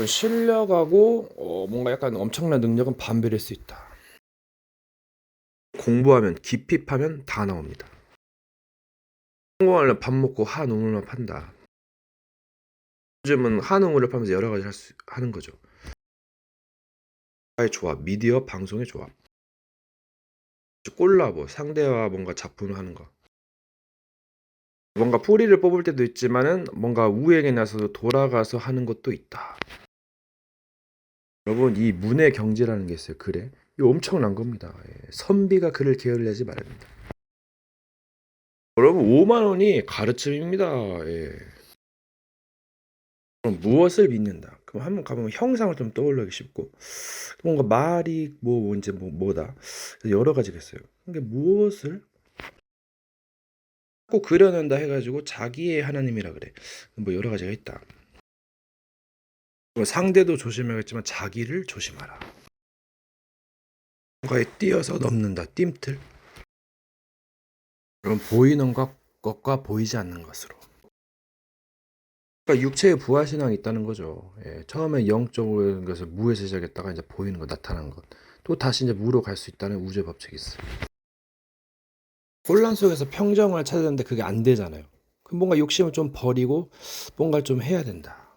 실력하고 뭔가 약간 엄청난 능력은 반별일 수 있다. 공부하면 깊이 파면 다 나옵니다. 성공하려면 밥 먹고 한우물만 판다. 요즘은 한우물을 파면서 여러 가지 하는 거죠. 의 조합, 미디어 방송의 조합, 콜라보, 상대와 뭔가 작품을 하는 거. 뭔가 뿌리를 뽑을 때도 있지만은 뭔가 우행에 나서서 돌아가서 하는 것도 있다. 여러분, 이 문의 경지라는 게 있어요. 글에. 이거 엄청난 겁니다. 선비가 글을 게을리하지 말아야 된다. 여러분, 5만 원이 가르침입니다. 그럼 무엇을 믿는다? 그럼 한번 가보면 형상을 좀 떠올리기 쉽고, 뭔가 말이 이제 뭐다. 여러 가지가 있어요. 그게 무엇을 꼭 그려낸다 해가지고 자기의 하나님이라 그래. 뭐 여러 가지가 있다. 상대도 조심해야겠지만 자기를 조심하라. 뭔가에 뛰어서 넘는다. 뜀틀. 그럼 보이는 것과 보이지 않는 것으로. 그러니까 육체의 부활 신앙이 있다는 거죠. 처음에 영적인 것을 무에서 시작했다가 이제 보이는 거 나타나는 것. 또 다시 이제 무로 갈 수 있다는 우주의 법칙이 있어요. 혼란 속에서 평정을 찾아야 되는데 그게 안 되잖아요. 그럼 뭔가 욕심을 좀 버리고 뭔가를 좀 해야 된다.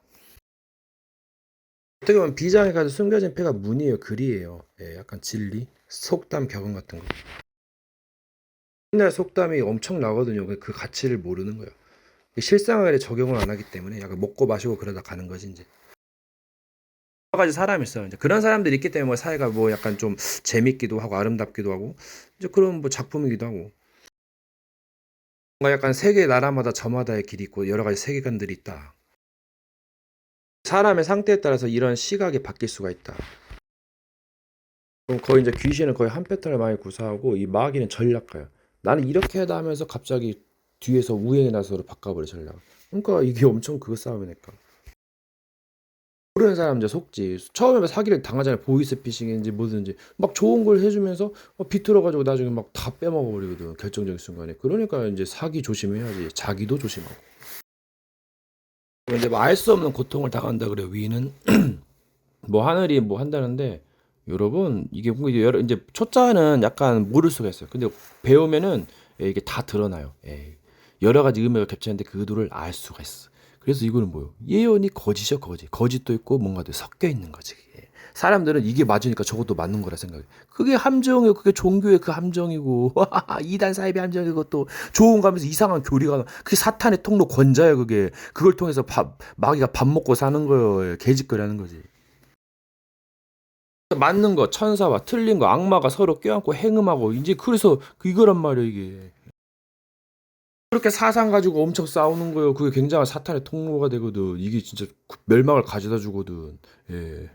어떻게 보면 비장에 가도 숨겨진 패가 문이에요, 글이에요. 약간 진리, 속담, 격언 같은 거. 옛날 속담이 엄청 나거든요. 그 가치를 모르는 거예요. 실생활에 적용을 안 하기 때문에 약간 먹고 마시고 그러다 가는 거지 이제. 여러 가지 사람이 있어요. 이제 그런 사람들이 있기 때문에 사회가 뭐 약간 좀 재밌기도 하고 아름답기도 하고 이제 그런 뭐 작품이기도 하고. 뭔가 약간 세계 나라마다 저마다의 길이 있고 여러 가지 세계관들이 있다. 사람의 상태에 따라서 이런 시각이 바뀔 수가 있다. 그럼 거의 이제 귀신은 거의 한 패턴을 많이 구사하고 이 마귀는 전략가요. 나는 이렇게 하다 하면서 갑자기 뒤에서 우행이 나서로 바꿔버려 전략. 그러니까 이게 엄청 그 싸움이니까. 모르는 사람 이제 속지. 처음에 사기를 당하잖아요. 보이스피싱인지 뭐든지 막 좋은 걸 해주면서 비틀어가지고 나중에 막 다 빼먹어 버리거든. 결정적인 순간에. 그러니까 이제 사기 조심해야지. 자기도 조심하고. 이제 뭐 알 수 없는 고통을 당한다 그래. 위는 뭐 하늘이 뭐 한다는데 여러분 이게 여러 이제 초짜는 약간 모를 수가 있어요. 근데 배우면은 이게 다 드러나요. 여러 가지 의미가 겹치는데 그 의도를 알 수가 있어. 그래서 이거는 뭐요? 예언이 거짓이야 거짓. 거짓도 있고 뭔가도 섞여 있는 거지. 사람들은 이게 맞으니까 저것도 맞는 거라 생각해. 그게 함정이에요. 그게 종교의 그 함정이고 이단 사이비 함정이고 또 좋은 가면서 이상한 교리가 그게 사탄의 통로 권자예요. 그게 그걸 통해서 마귀가 밥 먹고 사는 거예요. 개짓거리 하는 거지. 맞는 거, 천사와 틀린 거, 악마가 서로 껴안고 행음하고 이제 그래서 이거란 말이야 이게. 그렇게 사상 가지고 엄청 싸우는 거예요. 그게 굉장한 사탄의 통로가 되거든. 이게 진짜 멸망을 가져다 주거든. 예.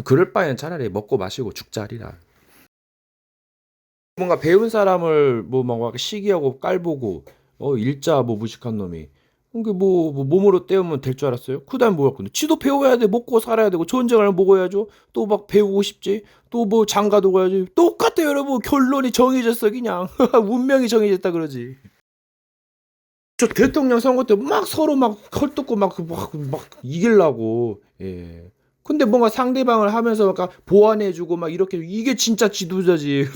그럴 바에는 차라리 먹고 마시고 죽자리라. 뭔가 배운 사람을 막 시기하고 깔보고 일자 뭐 무식한 놈이 그게 뭐 몸으로 때우면 될 줄 알았어요? 그다음 뭐야 근데 지도 배워야 돼 먹고 살아야 되고 전쟁을 먹어야죠 또 막 배우고 싶지 또 뭐 장가도 가야지 똑같아 여러분 결론이 정해졌어 그냥 운명이 정해졌다 그러지 저 대통령 선거 때 막 서로 막 헐뜯고 막 이기려고 근데 뭔가 상대방을 하면서 막 보완해주고 막 이렇게 이게 진짜 지도자지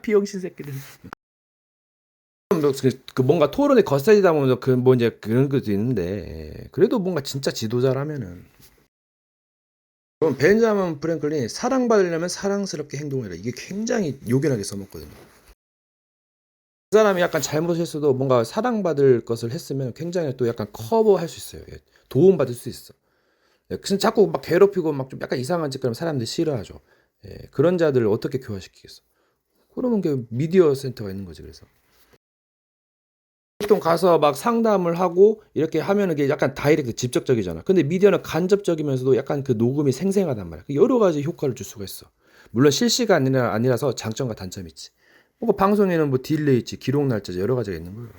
비영신 새끼들 그 뭔가 토론이 거세지다 보면 그 뭐 이제 그런 것도 있는데 그래도 뭔가 진짜 지도자라면은 그럼 벤자민 프랭클린이 사랑받으려면 사랑스럽게 행동해라 이게 굉장히 요긴하게 써먹거든요. 그 사람이 약간 잘못했어도 뭔가 사랑받을 것을 했으면 굉장히 또 약간 커버할 수 있어요. 도움받을 수 있어. 그냥 자꾸 막 괴롭히고 막 좀 약간 이상한 짓 그러면 사람들이 싫어하죠. 그런 자들을 어떻게 교화시키겠어? 그러면 그 미디어 센터가 있는 거지 그래서. 보통 가서 막 상담을 하고 이렇게 하면은 이게 약간 다이렉트 직접적이잖아. 근데 미디어는 간접적이면서도 약간 그 녹음이 생생하단 말이야. 여러 가지 효과를 줄 수가 있어. 물론 실시가 아니라서 장점과 단점이 있지. 뭐 방송에는 뭐 딜레이 있지, 기록 날짜 여러 가지가 있는 거예요.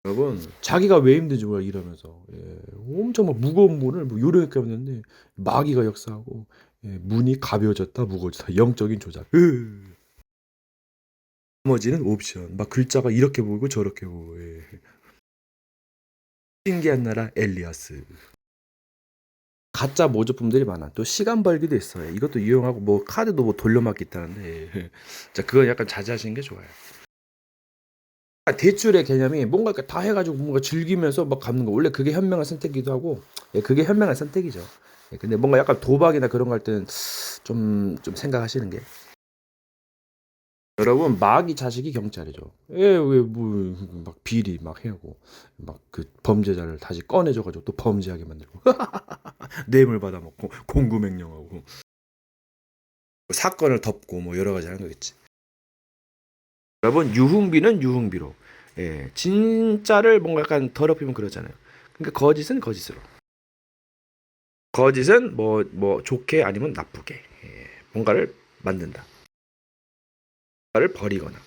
여러분, 자기가 왜 힘든지 몰라 일하면서 엄청 막 무거운 물을 뭐 요렇게 하는데 마귀가 역사하고 문이 가벼워졌다, 무거워졌다, 영적인 조작. 나머지는 옵션. 막 글자가 이렇게 보이고 저렇게 보고. 신기한 나라 엘리아스. 가짜 모조품들이 많아. 또 시간 벌기도 있어요. 이것도 이용하고 뭐 카드도 뭐 돌려막기 있다는데 자 그건 약간 자제하시는 게 좋아요. 대출의 개념이 뭔가 이렇게 다 해가지고 뭔가 즐기면서 막 갚는 거 원래 그게 현명한 선택이기도 하고 그게 현명한 선택이죠. 근데 뭔가 약간 도박이나 그런 거 할 때는 좀 생각하시는 게 여러분 마귀 자식이 경찰이죠. 왜뭐 비리 막 해고 막 그 범죄자를 다시 꺼내줘가지고 또 범죄하게 만들고 뇌물 받아먹고 공구맹령하고 사건을 덮고 뭐 여러 가지 하는 거겠지. 여러분 유흥비는 유흥비로 진짜를 뭔가 약간 더럽히면 그러잖아요. 그러니까 거짓은 거짓으로 거짓은 뭐 좋게 아니면 나쁘게 뭔가를 만든다. 뭔가를 버리거나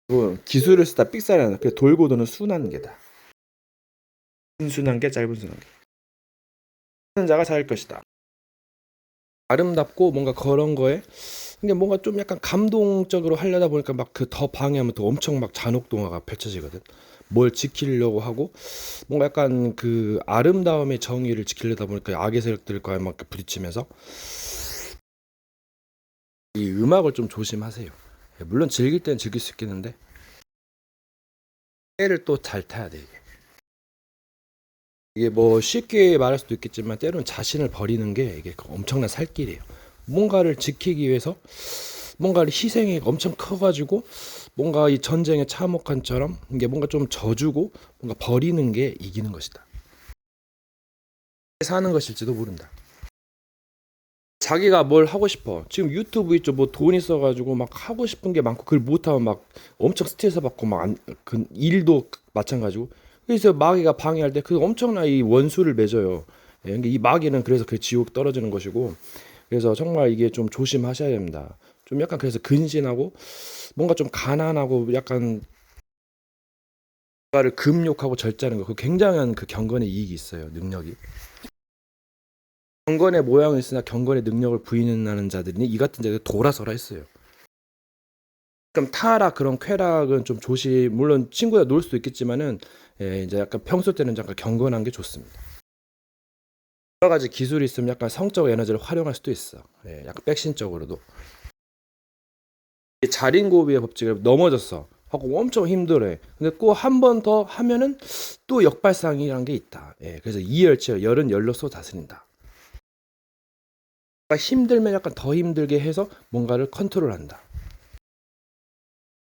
뭐 기술을 쓰다 삑사리하는 그 돌고 도는 순환계다. 긴 순환계 짧은 순환계 하는 자가 살 것이다. 아름답고 뭔가 그런 거에 이게 뭔가 좀 약간 감동적으로 하려다 보니까 막 그 더 방해하면 또 엄청 막 잔혹동화가 펼쳐지거든. 뭘 지키려고 하고 뭔가 약간 그 아름다움의 정의를 지키려다 보니까 악의 세력들과 막 부딪히면서 이 음악을 좀 조심하세요. 물론 즐길 땐 즐길 수 있겠는데 때를 또 잘 타야 돼 이게 뭐 쉽게 말할 수도 있겠지만 때로는 자신을 버리는 게 이게 엄청난 살길이에요. 뭔가를 지키기 위해서 뭔가를 희생이 엄청 커가지고 뭔가 이 전쟁의 참혹한처럼 이게 뭔가 좀 져주고 뭔가 버리는 게 이기는 것이다. 사는 것일지도 모른다. 자기가 뭘 하고 싶어. 지금 유튜브 있죠. 뭐 돈 있어가지고 막 하고 싶은 게 많고 그걸 못하면 막 엄청 스트레스 받고 막 그 일도 마찬가지고. 그래서 마귀가 방해할 때 그 엄청난 이 원수를 맺어요. 그러니까 이 마귀는 그래서 그 지옥 떨어지는 것이고. 그래서 정말 이게 좀 조심하셔야 됩니다. 좀 약간 그래서 근신하고 뭔가 좀 가난하고 약간 뭔가를 금욕하고 절제하는 거. 그 굉장한 그 경건의 이익이 있어요. 능력이. 경건의 모양은 있으나 경건의 능력을 부인하는 자들이 이 같은 자들 돌아서라 했어요. 그럼 타락 그런 쾌락은 좀 조심. 물론 친구야 놀 수도 있겠지만은 이제 약간 평소 때는 약간 경건한 게 좋습니다. 여러 가지 기술이 있으면 약간 성적 에너지를 활용할 수도 있어. 약간 백신적으로도. 자린고비의 법칙을 넘어졌어. 하고 엄청 힘들어해. 근데 꼭 한 번 더 하면은 또 역발상이라는 게 있다. 그래서 이열치열 열은 열로서 다스린다. 그러니까 힘들면 약간 더 힘들게 해서 뭔가를 컨트롤한다.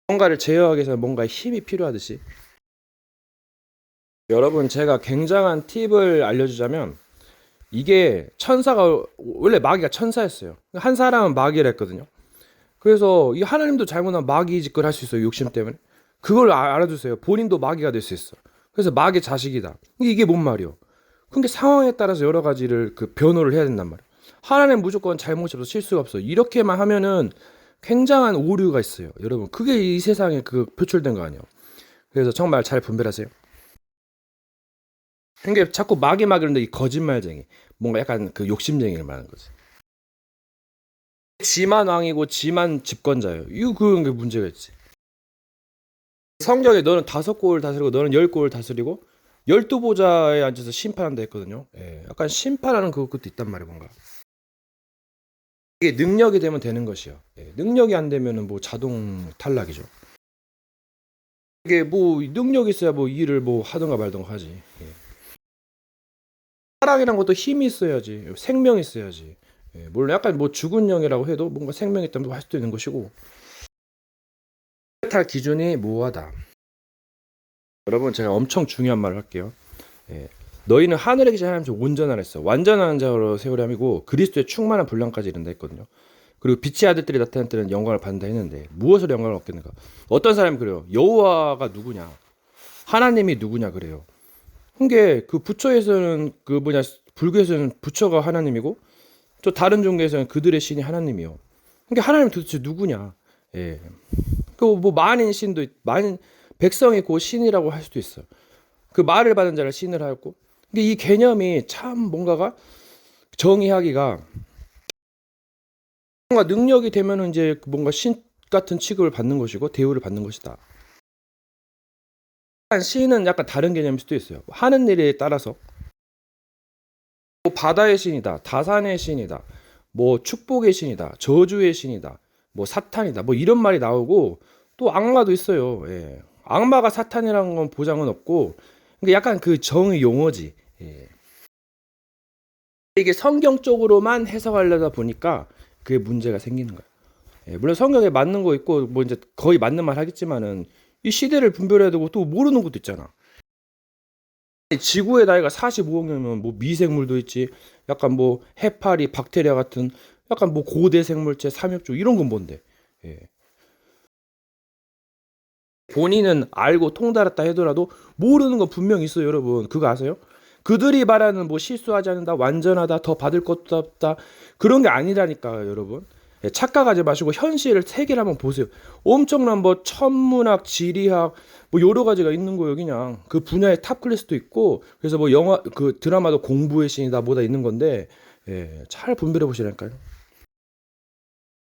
뭔가를 제어하기 위해서 뭔가의 힘이 필요하듯이 여러분 제가 굉장한 팁을 알려주자면 이게 천사가 원래 마귀가 천사였어요. 한 사람은 마귀를 했거든요. 그래서 이 하나님도 잘못하면 마귀 짓걸 할 수 있어요. 욕심 때문에. 그걸 알아두세요. 본인도 마귀가 될 수 있어. 그래서 마귀 자식이다. 이게 뭔 말이요? 그게 상황에 따라서 여러 가지를 그 변호를 해야 된단 말이에요. 하나님 무조건 잘못이 없어 실수가 없어. 이렇게만 하면은 굉장한 오류가 있어요. 여러분 그게 이 세상에 그 표출된 거 아니에요. 그래서 정말 잘 분별하세요. 그게 자꾸 마귀인데 이 거짓말쟁이 뭔가 약간 그 욕심쟁이를 말하는 거지. 지만 왕이고 지만 집권자예요. 이거 그런 게 문제가 있지. 성경에 너는 5골을 다스리고 너는 10골을 다스리고 12보좌에 앉아서 심판한다 했거든요. 약간 심판하는 그것도 있단 말이에요, 뭔가. 이게 능력이 되면 되는 것이요. 능력이 안 되면은 뭐 자동 탈락이죠. 이게 뭐 능력이 있어야 뭐 일을 뭐 하든가 말든가 하지. 사랑이란 것도 힘이 있어야지, 생명이 있어야지. 물론 약간 뭐 죽은 영이라고 해도 뭔가 생명이 있다면 할 수도 있는 것이고. 탈 기준이 모호하다. 여러분 제가 엄청 중요한 말을 할게요. 너희는 하늘에 계신 하나님 온전하라 했어. 완전한 자로 세우람이고 그리스도의 충만한 분량까지 이른다 했거든요. 그리고 빛의 아들들이 나타날 때는 영광을 받는다 했는데 무엇으로 영광을 얻겠는가? 어떤 사람이 그래요. 여호와가 누구냐? 하나님이 누구냐 그래요. 그게 그 부처에서는 그 뭐냐 불교에서는 부처가 하나님이고 또 다른 종교에서는 그들의 신이 하나님이요. 그러니까 하나님 도대체 누구냐? 그 뭐 만인 신도 만인 백성이 고 신이라고 할 수도 있어. 그 말을 받은 자를 신을 하였고. 근데 이 개념이 참 뭔가가 정의하기가 뭔가 능력이 되면은 이제 뭔가 신 같은 취급을 받는 것이고 대우를 받는 것이다. 신은 약간 다른 개념일 수도 있어요. 하는 일에 따라서 뭐 바다의 신이다, 다산의 신이다, 뭐 축복의 신이다, 저주의 신이다, 뭐 사탄이다, 뭐 이런 말이 나오고 또 악마도 있어요. 예. 악마가 사탄이라는 건 보장은 없고, 그러니까 약간 그 정의 용어지. 예. 이게 성경적으로만 해석하려다 보니까 그게 문제가 생기는 거야. 예, 물론 성경에 맞는 거 있고 뭐 이제 거의 맞는 말 하겠지만은 이 시대를 분별해야 되고 또 모르는 것도 있잖아. 지구의 나이가 45억 년이면 뭐 미생물도 있지. 약간 뭐 해파리, 박테리아 같은 약간 뭐 고대 생물체, 삼엽종 이런 건 뭔데? 예. 본인은 알고 통달했다 하더라도 모르는 거 분명 있어요, 여러분. 그거 아세요? 그들이 말하는 뭐 실수하지 않는다, 완전하다, 더 받을 것도 없다. 그런 게 아니라니까요, 여러분. 예, 착각하지 마시고 현실을 세계를 한번 보세요. 엄청난 뭐 천문학, 지리학 뭐 여러 가지가 있는 거예요, 그냥. 그 분야의 탑 클래스도 있고 그래서 뭐 영화 그 드라마도 공부의 신이다 뭐다 있는 건데 예, 잘 분별해 보시라니까요.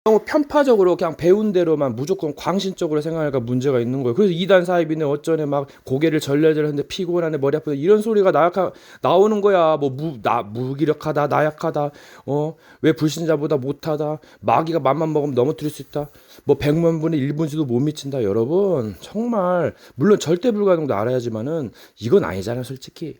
너무 편파적으로 그냥 배운 대로만 무조건 광신적으로 생각하니까 문제가 있는 거예요. 그래서 이단 사이비네 어쩌네 막 고개를 절레절레 하는데 피곤하네 머리 아프다 이런 소리가 나오는 거야. 뭐 무기력하다 나약하다 왜 불신자보다 못하다 마귀가 맘만 먹으면 넘어뜨릴 수 있다. 뭐 100만 분의 1분수도 못 미친다. 여러분 정말 물론 절대 불가능도 알아야지만은 이건 아니잖아요 솔직히.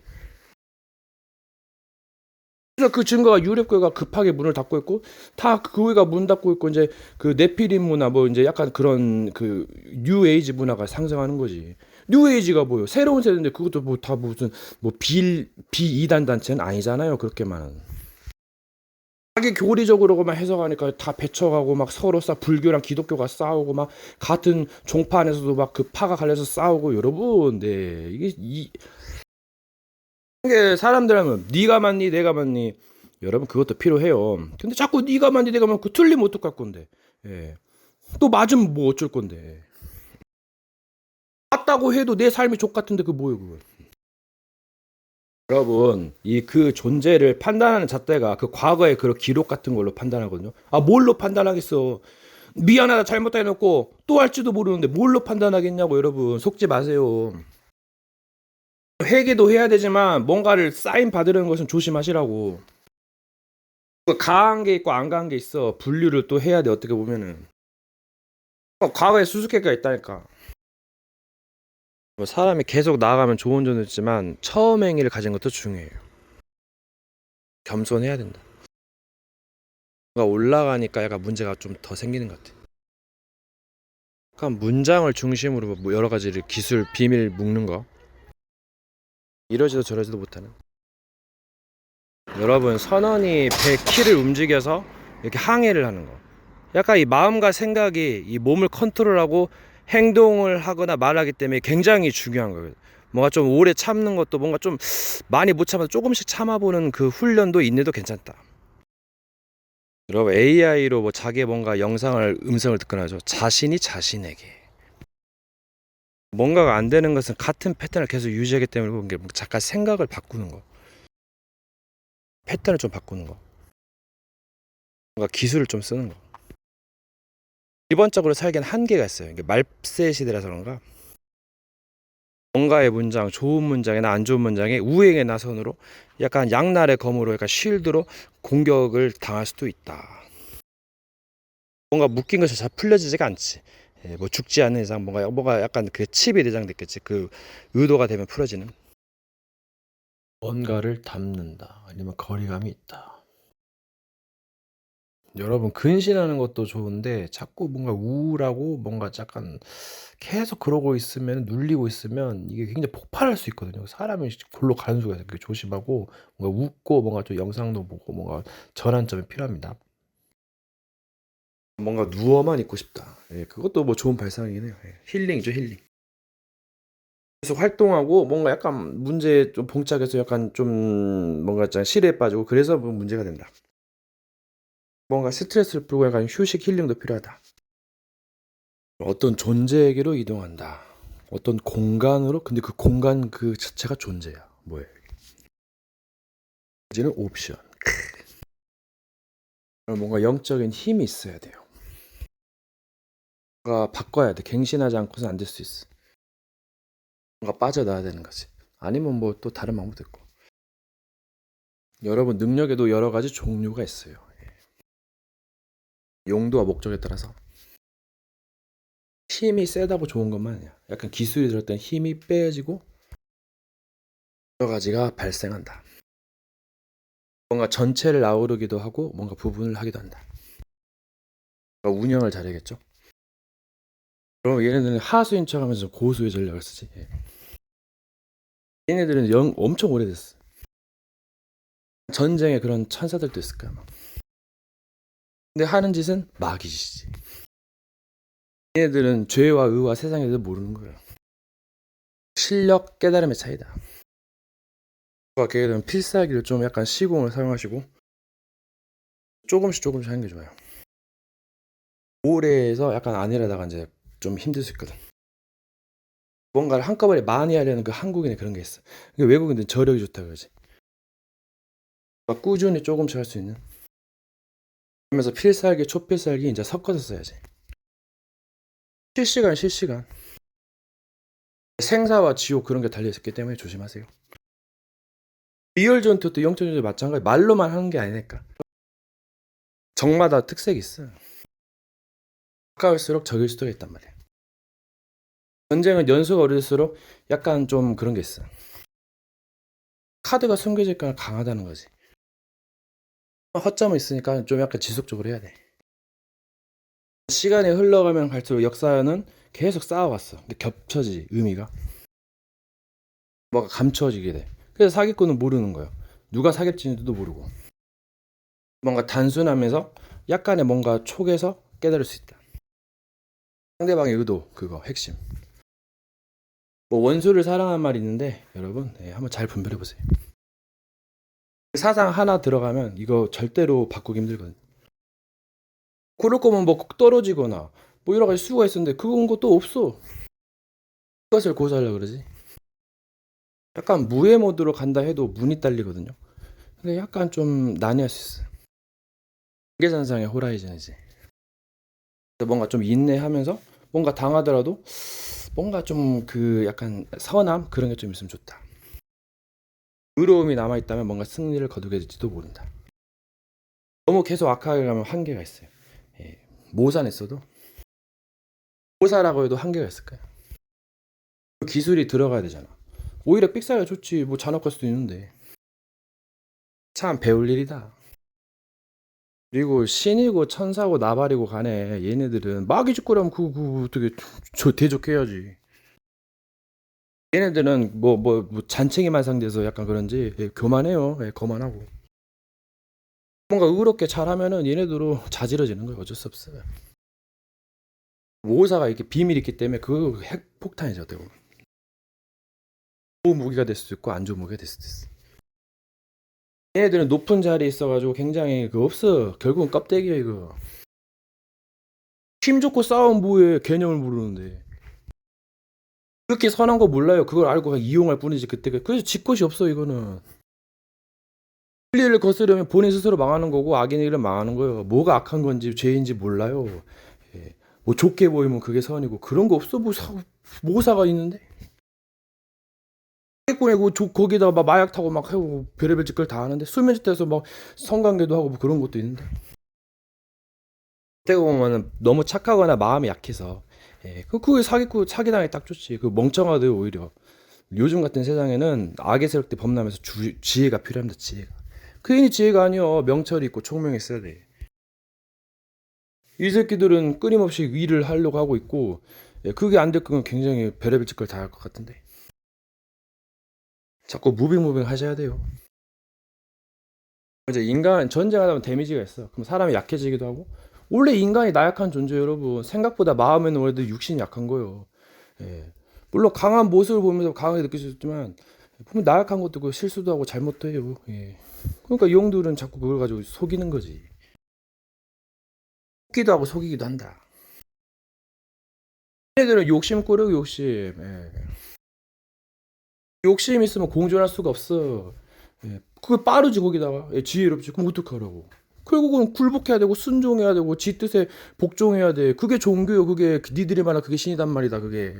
그래서 그 증거가 유럽교회가 급하게 문을 닫고 있고 다 그 교회가 문 닫고 있고 이제 그 네피림 문화 뭐 이제 약간 그런 그 뉴에이지 문화가 상승하는 거지. 뉴에이지가 뭐요? 새로운 세대인데 그것도 뭐 다 무슨 뭐 비이단 단체는 아니잖아요. 그렇게만. 자기 교리적으로만 해석하니까 다 배쳐가고 막 서로 불교랑 기독교가 싸우고 막 같은 종파 안에서도 막 그 파가 갈려서 싸우고 여러분, 네 이게 사람들 하면 네가 맞니 내가 맞니 여러분 그것도 필요해요. 근데 자꾸 네가 맞니 내가 맞니 그 틀리면 어떡할 건데. 예. 또 맞으면 뭐 어쩔 건데. 맞다고 해도 내 삶이 족 같은데 그 뭐예요 그거. 여러분 이 그 존재를 판단하는 잣대가 그 과거의 그런 기록 같은 걸로 판단하거든요. 아 뭘로 판단하겠어. 미안하다 잘못다 해놓고 또 할지도 모르는데 뭘로 판단하겠냐고. 여러분 속지 마세요. 회개도 해야 되지만 뭔가를 사인 받으려는 것은 조심하시라고. 강한 게 있고 안 강한 게 있어. 분류를 또 해야 돼 어떻게 보면은. 과거에 수수께끼가 있다니까. 뭐 사람이 계속 나아가면 좋은 점도 있지만 처음 행위를 가진 것도 중요해요. 겸손해야 된다. 뭔가 올라가니까 약간 문제가 좀 더 생기는 것 같아. 약간 문장을 중심으로 뭐 여러 가지를 기술 비밀 묶는 거. 이러지도 저러지도 못하는. 여러분 선언이 100키를 움직여서 이렇게 항해를 하는 거. 약간 이 마음과 생각이 이 몸을 컨트롤하고 행동을 하거나 말하기 때문에 굉장히 중요한 거예요. 뭔가 좀 오래 참는 것도 뭔가 좀 많이 못 참아도 조금씩 참아보는 그 훈련도 있는데도 괜찮다. 여러분 AI로 뭐 자기 뭔가 영상을 음성을 듣거나 하죠. 자신이 자신에게 뭔가가 안 되는 것은 같은 패턴을 계속 유지하기 때문에 잠깐 생각을 바꾸는 거, 패턴을 좀 바꾸는 거, 뭔가 기술을 좀 쓰는 거. 기본적으로 살기엔 한계가 있어요. 이게 말세 시대라서 그런가. 뭔가의 문장, 좋은 문장이나 안 좋은 문장에 우행의 나선으로 약간 양날의 검으로 약간 쉴드로 공격을 당할 수도 있다. 뭔가 묶인 것이 잘 풀려지지가 않지. 예, 뭐 죽지 않는 이상 뭔가 약간 그 칩이 내장됐겠지. 그 의도가 되면 풀어지는. 뭔가를 담는다. 아니면 거리감이 있다. 여러분 근신하는 것도 좋은데 자꾸 뭔가 우울하고 뭔가 약간 계속 그러고 있으면 눌리고 있으면 이게 굉장히 폭발할 수 있거든요. 사람이 골로 가는 수가 있어요. 조심하고 뭔가 웃고 뭔가 좀 영상도 보고 뭔가 전환점이 필요합니다. 뭔가 누워만 있고 싶다. 예, 그것도 뭐 좋은 발상이긴 해요. 예, 힐링이죠, 힐링. 계속 활동하고 뭔가 약간 문제에 좀 봉착해서 약간 좀 뭔가 약간 실에 빠지고 그래서 뭐 문제가 된다. 뭔가 스트레스를 풀고 약간 휴식 힐링도 필요하다. 어떤 존재에게로 이동한다. 어떤 공간으로 근데 그 공간 그 자체가 존재야. 뭐예요? 이제는 옵션. 뭔가 영적인 힘이 있어야 돼요. 뭔가 바꿔야 돼. 갱신하지 않고서는 안 될 수 있어. 뭔가 빠져나와야 되는 거지. 아니면 뭐 또 다른 방법도 있고. 여러분 능력에도 여러 가지 종류가 있어요. 용도와 목적에 따라서 힘이 세다고 좋은 것만 아니야. 약간 기술이 들을 땐 힘이 빼지고 여러 가지가 발생한다. 뭔가 전체를 아우르기도 하고 뭔가 부분을 하기도 한다. 그러니까 운영을 잘해야겠죠. 그럼 얘네들은 하수인 척하면서 고수의 전략을 쓰지. 얘네들은 엄청 오래됐어. 전쟁에 그런 천사들도 있을까 막. 근데 하는 짓은 마귀짓이지. 얘네들은 죄와 의와 세상에 대해서 모르는 거예요. 실력, 깨달음의 차이다. 걔들은 필살기를 좀 약간 시공을 사용하시고 조금씩 하는 게 좋아요. 오래해서 약간 안일하다가 이제 좀 힘들 수 있거든. 뭔가를 한꺼번에 많이 하려는 그 한국인의 그런 게 있어. 외국인들은 저력이 좋다 그러지. 꾸준히 조금씩 할 수 있는. 그러면서 필살기, 초필살기 이제 섞어서 써야지. 실시간. 생사와 지옥 그런 게 달려있었기 때문에 조심하세요. 리얼 전투도 영적 전투도 마찬가지. 말로만 하는 게 아니니까. 적마다 특색이 있어. 가까울수록 적일 수도 있단 말이야. 전쟁은 연수가 오래될수록 약간 좀 그런 게 있어. 카드가 숨겨질까 강하다는 거지. 허점은 있으니까 좀 약간 지속적으로 해야 돼. 시간이 흘러가면 갈수록 역사는 계속 쌓아왔어. 근데 겹쳐지 의미가. 뭐가 감춰지게 돼. 그래서 사기꾼은 모르는 거예요. 누가 사기꾼인지도 모르고. 뭔가 단순하면서 약간의 뭔가 촉에서 깨달을 수 있다. 상대방의 의도, 그거 핵심. 뭐 원수를 사랑한 말이 있는데 여러분 한번 잘 분별해 보세요. 사상 하나 들어가면 이거 절대로 바꾸기 힘들거든. 그럴 거면 뭐 떨어지거나 뭐 여러 가지 수가 있었는데 그건 것도 없어. 그것을 고수하려고 그러지. 약간 무해 모드로 간다 해도 문이 딸리거든요. 근데 약간 좀 난해할 수 있어. 경계선상의 호라이즌이지. 뭔가 좀 인내하면서 뭔가 당하더라도 뭔가 좀 그 약간 선함 그런 게 좀 있으면 좋다. 의로움이 남아있다면 뭔가 승리를 거두게 될지도 모른다. 너무 계속 악하게 가면 한계가 있어요. 모사냈어도 모사라고 해도 한계가 있을 거야. 기술이 들어가야 되잖아. 오히려 삑사리가 좋지. 뭐 잔혹할 수도 있는데. 참 배울 일이다. 그리고 신이고 천사고 나발이고 간에 얘네들은 마귀 짓거리하면 그거 어떻게 대적해야지. 얘네들은 뭐 잔챙이만 상대해서 약간 그런지 교만해요. 거만하고. 뭔가 의롭게 잘하면은 얘네들로 자지러지는 거예요. 어쩔 수 없어요. 모사가 이렇게 비밀이 있기 때문에 그 핵폭탄이죠. 어떻게 보면. 좋은 무기가 될 수도 있고 안 좋은 무기가 될 수도 있어. 얘네들은 높은 자리에 있어가지고 굉장히 없어. 결국은 껍데기야 이거. 힘 좋고 싸움 뭐해. 개념을 모르는데. 그렇게 선한 거 몰라요. 그걸 알고 그냥 이용할 뿐이지 그때. 그래서 질 것이 없어 이거는. 진리를 거스르면 본인 스스로 망하는 거고 악인의 일은 망하는 거예요. 뭐가 악한 건지 죄인지 몰라요. 뭐 좋게 보이면 그게 선이고 그런 거 없어. 모사가 있는데. 사기꾼이고 거기다가 막 마약 타고 막 하고 별의별 짓걸 다 하는데 수면제에서 막 성관계도 하고 뭐 그런 것도 있는데. 그때 보면은 너무 착하거나 마음이 약해서 그게 사기당에 딱 좋지. 그 멍청하대요 오히려. 요즘 같은 세상에는 악의 세력 때 범람해서 지혜가 필요합니다. 지혜가. 괜히 지혜가 아니여. 명철이 있고 총명이 있어야 돼. 이 새끼들은 끊임없이 일을 하려고 하고 있고 그게 안 될 거면 굉장히 별의별 짓걸 다 할 것 같은데. 자꾸 무빙 하셔야 돼요. 이제 인간 전쟁하다 보면 데미지가 있어. 그럼 사람이 약해지기도 하고. 원래 인간이 나약한 존재 여러분. 생각보다 마음에는 원래도 육신이 약한 거예요. 물론 강한 모습을 보면서 강하게 느낄 수 있지만 보면 나약한 것도 있고 실수도 하고 잘못도 해요. 그러니까 용들은 자꾸 그걸 가지고 속이는 거지. 속기도 하고 속이기도 한다. 얘네들은 욕심 꾸려고 욕심. 욕심 있으면 공존할 수가 없어. 그게 빠르지 거기다가 지혜롭지. 그럼 어떡하라고. 결국은 굴복해야 되고 순종해야 되고 지 뜻에 복종해야 돼. 그게 종교요. 그게 니들이 말한 그게 신이단 말이다. 그게.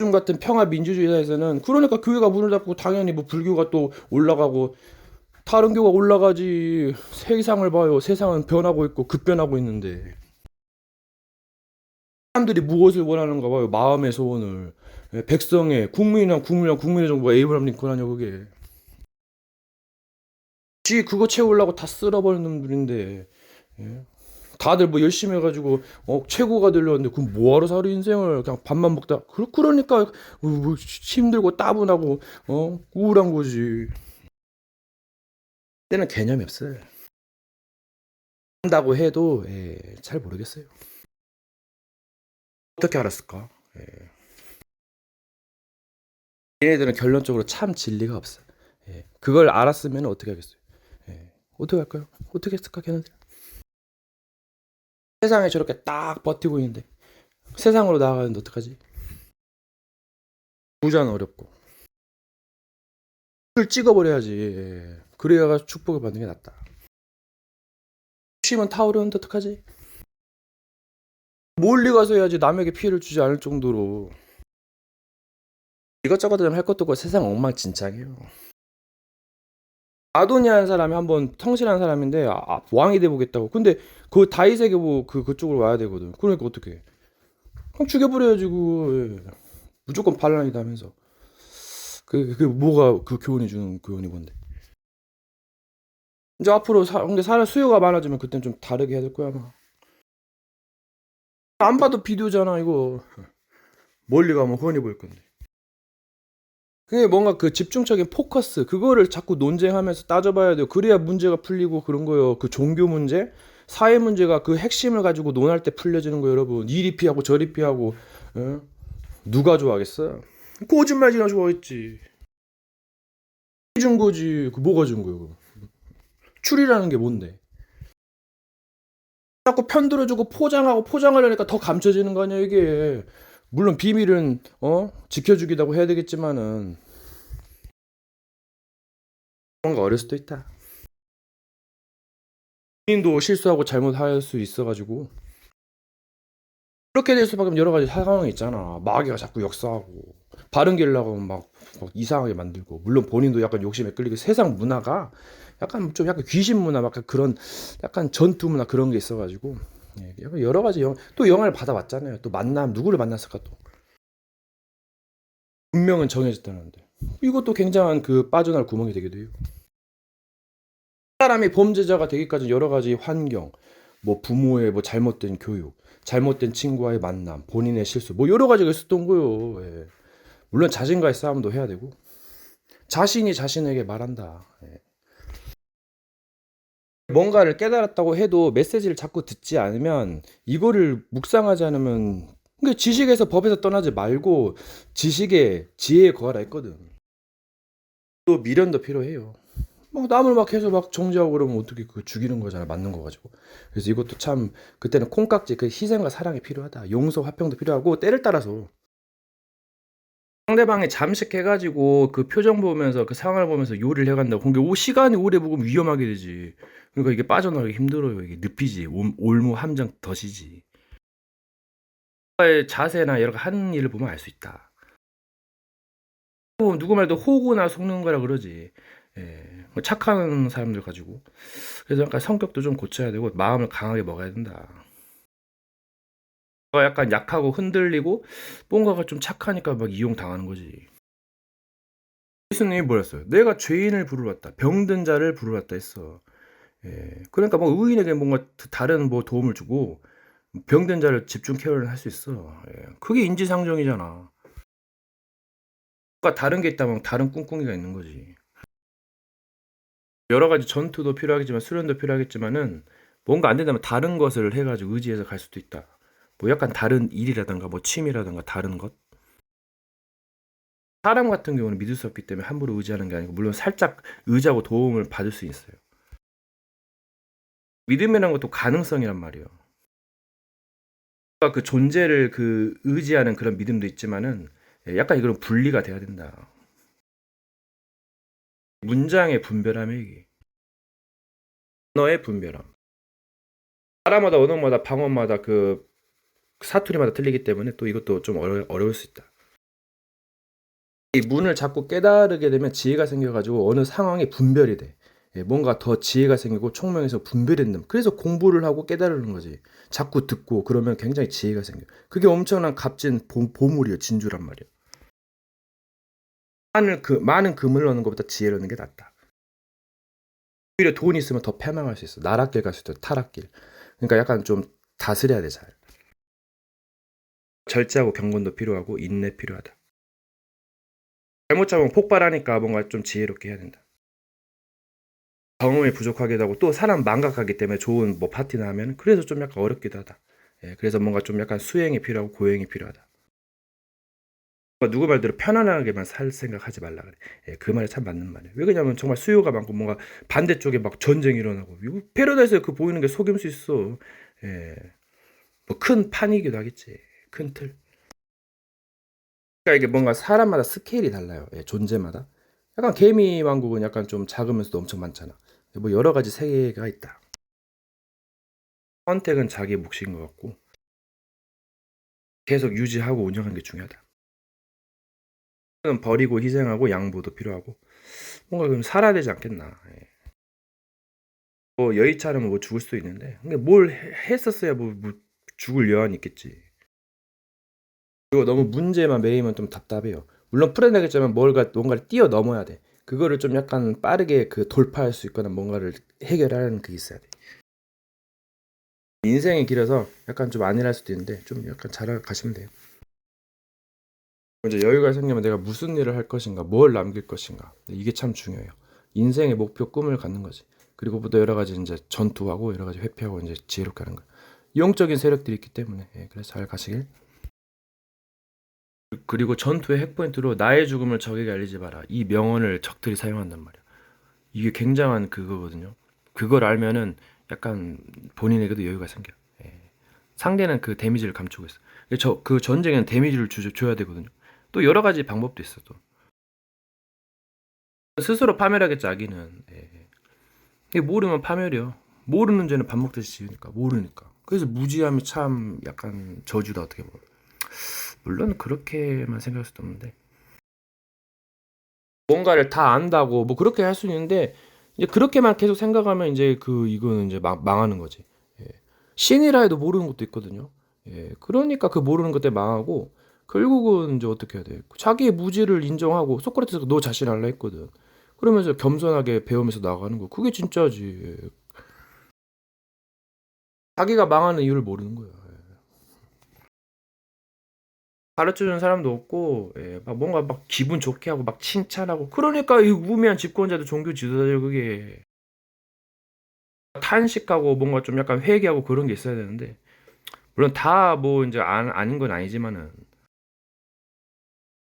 요즘 같은 평화 민주주의 사회에서는 그러니까 교회가 문을 닫고 당연히 뭐 불교가 또 올라가고 다른 교가 올라가지. 세상을 봐요. 세상은 변하고 있고 급변하고 있는데 사람들이 무엇을 원하는가 봐요. 마음의 소원을. 예, 백성의 국민의 정부가 에이브람 링컨 하냐 그게. 지 그거 채우려고 다 쓸어버린 놈들인데. 예. 다들 뭐 열심히 해가지고 최고가 되려는데 그럼 뭐하러 살아 인생을 그냥 밥만 먹다 그러니까 뭐 힘들고 따분하고 우울한 거지. 때는 개념이 없어요. 한다고 해도 잘 모르겠어요. 어떻게 알았을까? 예. 얘네들은 결론적으로 참 진리가 없어. 예. 그걸 알았으면 어떻게 하겠어요? 예. 어떻게 할까요? 어떻게 했을까 걔네들? 세상에 저렇게 딱 버티고 있는데 세상으로 나아가는데 어떡하지? 부자는 어렵고 그걸 찍어버려야지. 예. 그래야 축복을 받는 게 낫다. 심은 타오르는데 어떡하지? 멀리 가서 해야지 남에게 피해를 주지 않을 정도로. 이것저것 할 것도 없고 세상 엉망진창이에요. 아도니아는 사람이 한번 성실한 사람인데 왕이 돼보겠다고. 근데 그 다윗에게 뭐 그쪽으로 와야 되거든. 그러니까 어떻게 해? 그럼 죽여버려야지. 그 무조건 반란이다 하면서. 그 뭐가 그 교훈이 주는 교훈이 뭔데? 이제 앞으로 근데 사람 수요가 많아지면 그땐 좀 다르게 해야 될 거야 아마. 안 봐도 비디오잖아 이거. 멀리 가면 훤히 보일 건데. 그게 뭔가 그 집중적인 포커스 그거를 자꾸 논쟁하면서 따져봐야 돼요. 그래야 문제가 풀리고 그런 거예요. 그 종교 문제, 사회 문제가 그 핵심을 가지고 논할 때 풀려지는 거예요, 여러분. 이리 피하고 저리 피하고. 어? 누가 좋아하겠어? 거짓말이나 좋아했지. 준 거지. 그 뭐가 준 거예요? 그거? 추리라는 게 뭔데? 자꾸 편들어주고 포장하고 포장하려니까 더 감춰지는 거 아니야 이게. 물론 비밀은 지켜주기라고 해야 되겠지만은 뭔가 어릴 수도 있다. 본인도 실수하고 잘못할 수 있어가지고 그렇게 될 수밖에 여러 가지 상황이 있잖아. 마귀가 자꾸 역사하고 바른 길로 하고 막 이상하게 만들고 물론 본인도 약간 욕심에 끌리고 세상 문화가 약간 좀 약간 귀신 문화 막 그런 약간 전투 문화 그런 게 있어가지고 약간 여러 가지 또 영향을 받아왔잖아요. 또 만남 누구를 만났을까 또 운명은 정해졌다는데 이것도 굉장한 그 빠져날 구멍이 되기도 해요. 사람이 범죄자가 되기까지 여러 가지 환경, 뭐 부모의 뭐 잘못된 교육, 잘못된 친구와의 만남, 본인의 실수, 뭐 여러 가지가 있었던 거요. 예. 물론 자신과의 싸움도 해야 되고, 자신이 자신에게 말한다. 예. 뭔가를 깨달았다고 해도 메시지를 자꾸 듣지 않으면 이거를 묵상하지 않으면 그러니까 지식에서 법에서 떠나지 말고 지식에 지혜에 거하라 했거든. 또 미련도 필요해요. 막 남을 막 해서 막 정죄하고 그러면 어떻게 그 죽이는 거잖아. 맞는 거 가지고. 그래서 이것도 참 그때는 콩깍지 그 희생과 사랑이 필요하다. 용서 화평도 필요하고 때를 따라서 상대방이 잠식해가지고 그 표정 보면서 그 상황을 보면서 요리를 해간다고. 그게 시간이 오래 보면 위험하게 되지. 그러니까 이게 빠져나가기 힘들어요. 이게 늪이지. 올무 함정 덫이지. 자세나 여러 하는 일을 보면 알 수 있다. 누구 말도 호구나 속는 거라 그러지. 예, 뭐 착한 사람들 가지고. 그래서 약간 성격도 좀 고쳐야 되고 마음을 강하게 먹어야 된다. 약간 약하고 흔들리고 뭔가가 좀 착하니까 막 이용당하는 거지. 예수님이 뭐랬어요? 내가 죄인을 부르러 왔다. 병든 자를 부르러 왔다 했어. 예, 그러니까 뭐 의인에게 뭔가 다른 뭐 도움을 주고 병든 자를 집중 케어를 할 수 있어. 예, 그게 인지상정이잖아. 뭔가 다른 게 있다면 다른 꿍꿍이가 있는 거지. 여러 가지 전투도 필요하겠지만 수련도 필요하겠지만은 뭔가 안 된다면 다른 것을 해가지고 의지해서 갈 수도 있다. 뭐 약간 다른 일이라든가 뭐 취미라든가 다른 것. 사람 같은 경우는 믿을 수 없기 때문에 함부로 의지하는 게 아니고 물론 살짝 의지하고 도움을 받을 수 있어요. 믿음이라는 것도 가능성이란 말이에요. 그 존재를 그 의지하는 그런 믿음도 있지만은 약간 이런 분리가 돼야 된다. 문장의 분별함이 이게. 언어의 분별함. 사람마다 언어마다 방언마다 그 사투리마다 틀리기 때문에 또 이것도 좀 어려울 수 있다. 이 문을 자꾸 깨달으게 되면 지혜가 생겨가지고 어느 상황이 분별이 돼. 뭔가 더 지혜가 생기고 총명해서 분별이 된다. 그래서 공부를 하고 깨달으는 거지. 자꾸 듣고 그러면 굉장히 지혜가 생겨. 그게 엄청난 값진 보물이에요. 진주란 말이에요. 많은 금을 넣는 것보다 지혜를 넣는 게 낫다. 오히려 돈 있으면 더 패망할 수 있어. 나락길 갈 수 있어. 타락길. 그러니까 약간 좀 다스려야 돼, 잘. 절제하고 경건도 필요하고 인내 필요하다. 잘못 잡으면 폭발하니까 뭔가 좀 지혜롭게 해야 된다. 경험이 부족하기도 하고 또 사람 망각하기 때문에 좋은 뭐 파티나 하면 그래서 좀 약간 어렵기도 하다. 그래서 뭔가 좀 약간 수행이 필요하고 고행이 필요하다. 누구 말대로 편안하게만 살 생각하지 말라 그래. 그 말이 참 맞는 말이에요. 왜 그러냐면 정말 수요가 많고 뭔가 반대쪽에 막 전쟁이 일어나고 이거 패러다이스에 그 보이는 게 속임 수 있어. 예. 뭐 큰 판이기도 하겠지. 큰 틀. 그러니까 이게 뭔가 사람마다 스케일이 달라요. 존재마다. 약간 개미 왕국은 약간 좀 작으면서도 엄청 많잖아. 뭐 여러 가지 세계가 있다. 선택은 자기 몫인 것 같고 계속 유지하고 운영하는 게 중요하다. 버리고 희생하고 양보도 필요하고 뭔가 그럼 살아야 되지 않겠나. 뭐 여의치않으면 뭐 죽을 수도 있는데 근데 뭘 했었어야 뭐 죽을 여한이 있겠지. 그리고 너무 문제만 매이면 좀 답답해요. 물론 풀어내겠지만 뭔가를 뛰어넘어야 돼. 그거를 좀 약간 빠르게 그 돌파할 수 있거나 뭔가를 해결하는 게 있어야 돼. 인생의 길에서 약간 좀 안일할 수도 있는데 좀 약간 잘 가시면 돼요. 이제 여유가 생기면 내가 무슨 일을 할 것인가, 뭘 남길 것인가. 이게 참 중요해요. 인생의 목표, 꿈을 갖는 거지. 그리고 또 여러 가지 이제 전투하고 여러 가지 회피하고 이제 지혜롭게 하는 거예요. 영적인 세력들이 있기 때문에 그래서 잘 가시길. 그리고 전투의 핵포인트로 나의 죽음을 적에게 알리지 마라. 이 명언을 적들이 사용한단 말이야. 이게 굉장한 그거거든요. 그걸 알면은 약간 본인에게도 여유가 생겨. 상대는 그 데미지를 감추고 있어. 그 전쟁은 데미지를 줘야 되거든요. 또 여러 가지 방법도 있어 또. 스스로 파멸하겠지 자기는. 이게 모르면 파멸이요. 모르는 죄는 밥 먹듯이 지으니까 모르니까. 그래서 무지함이 참 약간 저주다 어떻게 보면. 물론 그렇게만 생각할 수도 없는데 뭔가를 다 안다고 뭐 그렇게 할 수 있는데 이제 그렇게만 계속 생각하면 이제 이거는 이제 망하는 거지. 예. 신이라 해도 모르는 것도 있거든요. 그러니까 그 모르는 것 때문에 망하고 결국은 이제 어떻게 해야 돼? 자기의 무지를 인정하고 소크라테스가 너 자신 알라 했거든. 그러면서 겸손하게 배우면서 나가는 거. 그게 진짜지. 자기가 망하는 이유를 모르는 거야. 가르쳐주는 사람도 없고, 막 뭔가 막 기분 좋게 하고 막 칭찬하고. 그러니까 이 우매한 집권자들 종교 지도자들 그게 탄식하고 뭔가 좀 약간 회개하고 그런 게 있어야 되는데 물론 다 뭐 이제 아닌 건 아니지만은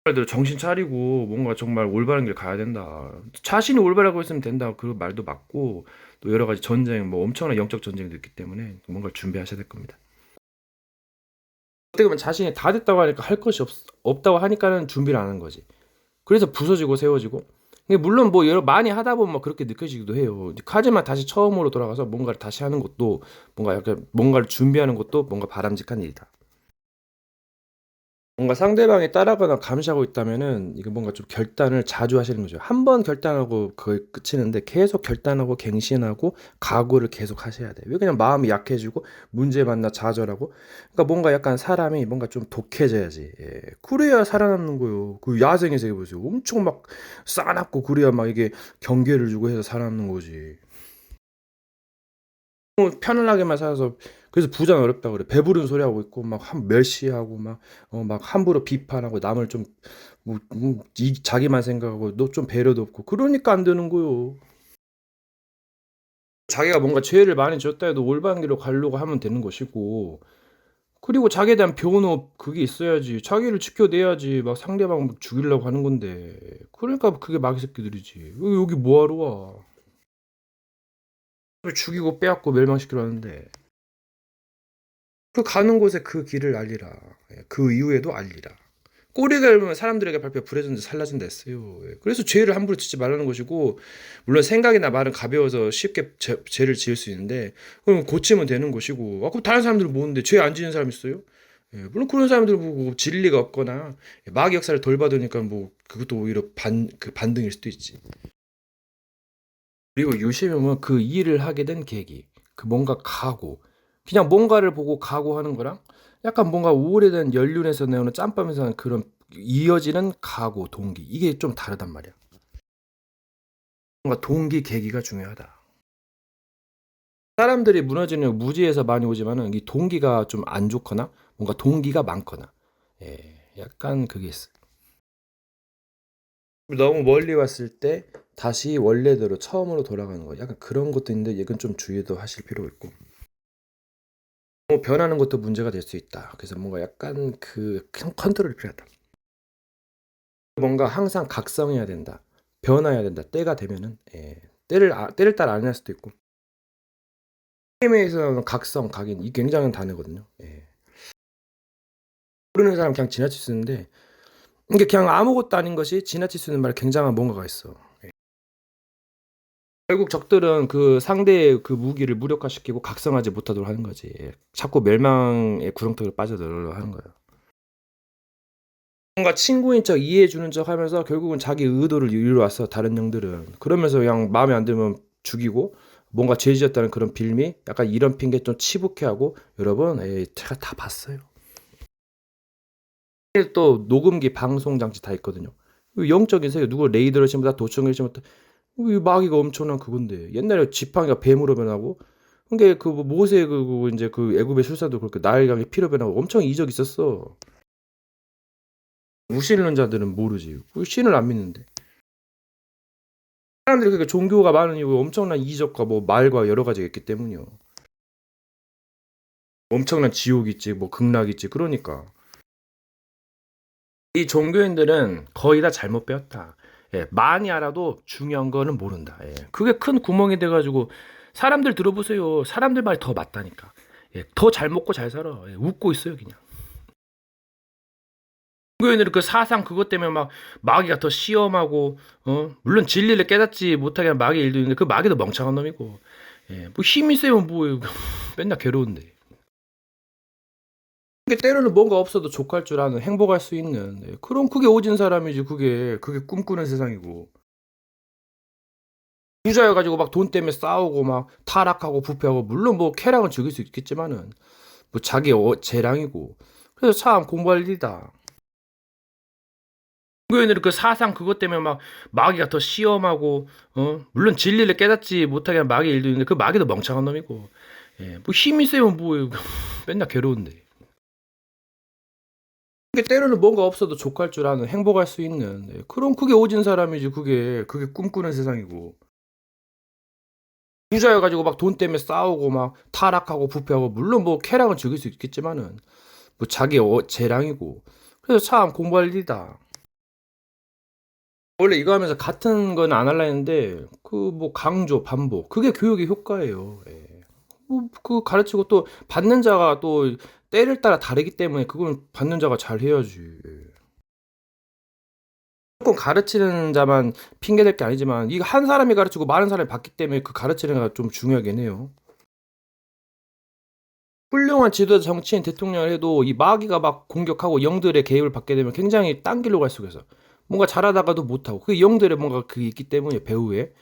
말대로 정신 차리고 뭔가 정말 올바른 길 가야 된다. 자신이 올바라고 했으면 된다. 그 말도 맞고 또 여러 가지 전쟁 뭐 엄청난 영적 전쟁도 있기 때문에 뭔가를 준비하셔야 될 겁니다. 어떻게 보면 자신이 다 됐다고 하니까 할 것이 없다고 하니까는 준비를 안 하는 거지. 그래서 부서지고 세워지고. 근데 물론 뭐 여러 많이 하다 보면 막 그렇게 느껴지기도 해요. 하지만 다시 처음으로 돌아가서 뭔가를 다시 하는 것도 뭔가 약간 뭔가를 준비하는 것도 뭔가 바람직한 일이다. 뭔가 상대방이 따라가거나 감시하고 있다면은 이거 뭔가 좀 결단을 자주 하시는 거죠. 한 번 결단하고 그걸 그치는데 계속 결단하고 갱신하고 각오를 계속 하셔야 돼요. 왜 그냥 마음이 약해지고 문제 만나 좌절하고 그러니까 뭔가 약간 사람이 뭔가 좀 독해져야지. 그래야 살아남는 거예요. 그 야생의 세계 보세요. 엄청 막 싸납고 그래야 막 이게 경계를 주고 해서 살아남는 거지. 편안하게만 살아서 그래서 부자는 어렵다 그래. 배부른 소리 하고 있고 막 멸시하고 막 함부로 비판하고 남을 좀 자기만 생각하고 너 좀 배려도 없고 그러니까 안 되는 거요. 자기가 뭔가 죄를 많이 졌다 해도 올바른 길로 가려고 하면 되는 것이고 그리고 자기에 대한 변호 그게 있어야지. 자기를 지켜내야지. 막 상대방 죽이려고 하는 건데. 그러니까 그게 마귀 새끼들이지. 여기 뭐하러 와? 죽이고 빼앗고 멸망시키려 하는데. 그 가는 곳에 그 길을 알리라. 그 이후에도 알리라. 꼬리가 얇으면 사람들에게 발표 불해진다 살라진다 했어요. 그래서 죄를 함부로 짓지 말라는 것이고 물론 생각이나 말은 가벼워서 쉽게 죄를 지을 수 있는데 그럼 고치면 되는 것이고 그럼 다른 사람들은 뭐는데 죄 안 지는 사람 있어요? 물론 그런 사람들 보고 진리가 없거나 마귀 역사를 덜 받으니까 뭐 그것도 오히려 반등일 수도 있지. 그리고 유심히 그 일을 하게 된 계기, 그 뭔가 각오, 그냥 뭔가를 보고 각오하는 거랑 약간 뭔가 오래된 연륜에서 나오는 짬밥에서 나는 그런 이어지는 각오, 동기, 이게 좀 다르단 말이야. 뭔가 동기, 계기가 중요하다. 사람들이 무너지는 무지에서 많이 오지만은 이 동기가 좀 안 좋거나 뭔가 동기가 많거나 약간 그게 있어. 너무 멀리 왔을 때 다시 원래대로 처음으로 돌아가는 거 약간 그런 것도 있는데 이건 좀 주의도 하실 필요가 있고 뭐 변하는 것도 문제가 될 수 있다. 그래서 뭔가 약간 그 컨트롤이 필요하다. 뭔가 항상 각성해야 된다. 변화해야 된다. 때가 되면은 때를 따라 안 할 수도 있고 게임에서는 각성, 각인 이 굉장한 단어거든요. 모르는 사람 그냥 지나칠 수 있는데 이게 그냥 아무것도 아닌 것이 지나칠 수 있는 말에 굉장한 뭔가가 있어. 결국 적들은 그 상대의 그 무기를 무력화시키고 각성하지 못하도록 하는 거지. 자꾸 멸망의 구렁텅이로 빠져들으려 하는 거예요. 뭔가 친구인 척 이해해 주는 척 하면서 결국은 자기 의도를 이루러 왔어. 다른 영들은. 그러면서 그냥 마음에 안 들면 죽이고 뭔가 죄 지었다는 그런 빌미 약간 이런 핑계 좀 치부케 하고 여러분 제가 다 봤어요. 또 녹음기 방송 장치 다 있거든요. 영적인 세계 누구 레이더를 치면 다 도청을 치면 이 마귀가 엄청난 그건데 옛날에 지팡이가 뱀으로 변하고 근데 그 모세 그 이제 그 애굽의 술사도 그렇게 나일강이 피로 변하고 엄청 이적 있었어. 무신론자들은 모르지. 신을 안 믿는데. 사람들이 그렇게 종교가 많은 이유 엄청난 이적과 뭐 말과 여러 가지가 있기 때문이요. 엄청난 지옥 있지, 뭐 극락 있지. 그러니까 이 종교인들은 거의 다 잘못 배웠다. 많이 알아도 중요한 거는 모른다. 그게 큰 구멍이 돼가지고 사람들 들어보세요. 사람들 말이 더 맞다니까. 더 잘 먹고 잘 살아. 웃고 있어요, 그냥. 종교인들은 그 사상 그것 때문에 막 마귀가 더 시험하고 물론 진리를 깨닫지 못하게 하는 마귀 일도 있는데 그 마귀도 멍청한 놈이고 뭐 힘이 세면 뭐예요. 맨날 괴로운데. 그게 때로는 뭔가 없어도 족할 줄 아는 행복할 수 있는 그럼 그게 오진 사람이지 그게 꿈꾸는 세상이고 부자여가지고 막 돈 때문에 싸우고 막 타락하고 부패하고 물론 뭐 쾌락은 즐길 수 있겠지만은 뭐 자기 재량이고 그래서 참 공부할 일이다. 종교인들은 그 사상 그것 때문에 막 마귀가 더 시험하고 물론 진리를 깨닫지 못하게 하는 마귀 일도 있는데 그 마귀도 멍청한 놈이고 뭐 힘이 세면 뭐예요. 맨날 괴로운데. 그게 때로는 뭔가 없어도 족할 줄 아는 행복할 수 있는 그럼 그게 오진 사람이지 그게 꿈꾸는 세상이고 부자여가지고 막 돈 때문에 싸우고 막 타락하고 부패하고 물론 뭐 쾌락은 즐길 수 있겠지만은 뭐 자기 재량이고 그래서 참 공부할 일이다. 원래 이거 하면서 같은 건 안 할라 했는데 그 뭐 강조 반복 그게 교육의 효과예요. 그 가르치고 또 받는 자가 또 때를 따라 다르기 때문에 그건 받는 자가 잘 해야지. 무조건 가르치는 자만 핑계댈 게 아니지만 이거 한 사람이 가르치고 많은 사람이 받기 때문에 그 가르치는 게 좀 중요하긴 해요. 훌륭한 지도자, 정치인, 대통령을 해도 이 마귀가 막 공격하고 영들의 개입을 받게 되면 굉장히 딴 길로 갈 수가 있어. 뭔가 잘하다가도 못하고 그게 영들의 뭔가 그게 있기 때문에 배후에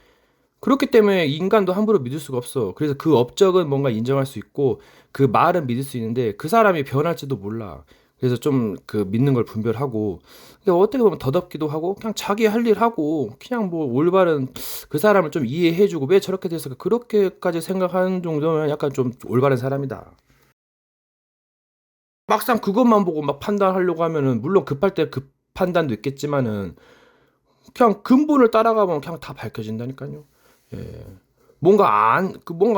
그렇기 때문에 인간도 함부로 믿을 수가 없어. 그래서 그 업적은 뭔가 인정할 수 있고 그 말은 믿을 수 있는데 그 사람이 변할지도 몰라. 그래서 좀 그 믿는 걸 분별하고 그러니까 어떻게 보면 더덥기도 하고 그냥 자기 할 일 하고 그냥 뭐 올바른 그 사람을 좀 이해해주고 왜 저렇게 됐을까 그렇게까지 생각하는 정도면 약간 좀 올바른 사람이다. 막상 그것만 보고 막 판단하려고 하면은 물론 급할 때 급 판단도 있겠지만은 그냥 근본을 따라가면 그냥 다 밝혀진다니까요. 예. 뭔가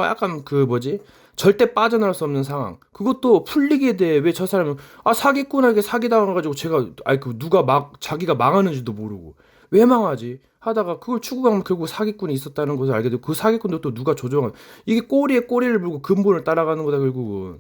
약간 그 뭐지? 절대 빠져나올 수 없는 상황. 그것도 풀리게 돼. 왜 저 사람은 사기꾼에게 사기당해가지고 제가 아니 그 누가 막 자기가 망하는지도 모르고 왜 망하지? 하다가 그걸 추구하면 결국 사기꾼이 있었다는 것을 알게 되고 그 사기꾼도 또 누가 조종한 이게 꼬리에 꼬리를 물고 근본을 따라가는 거다 결국은.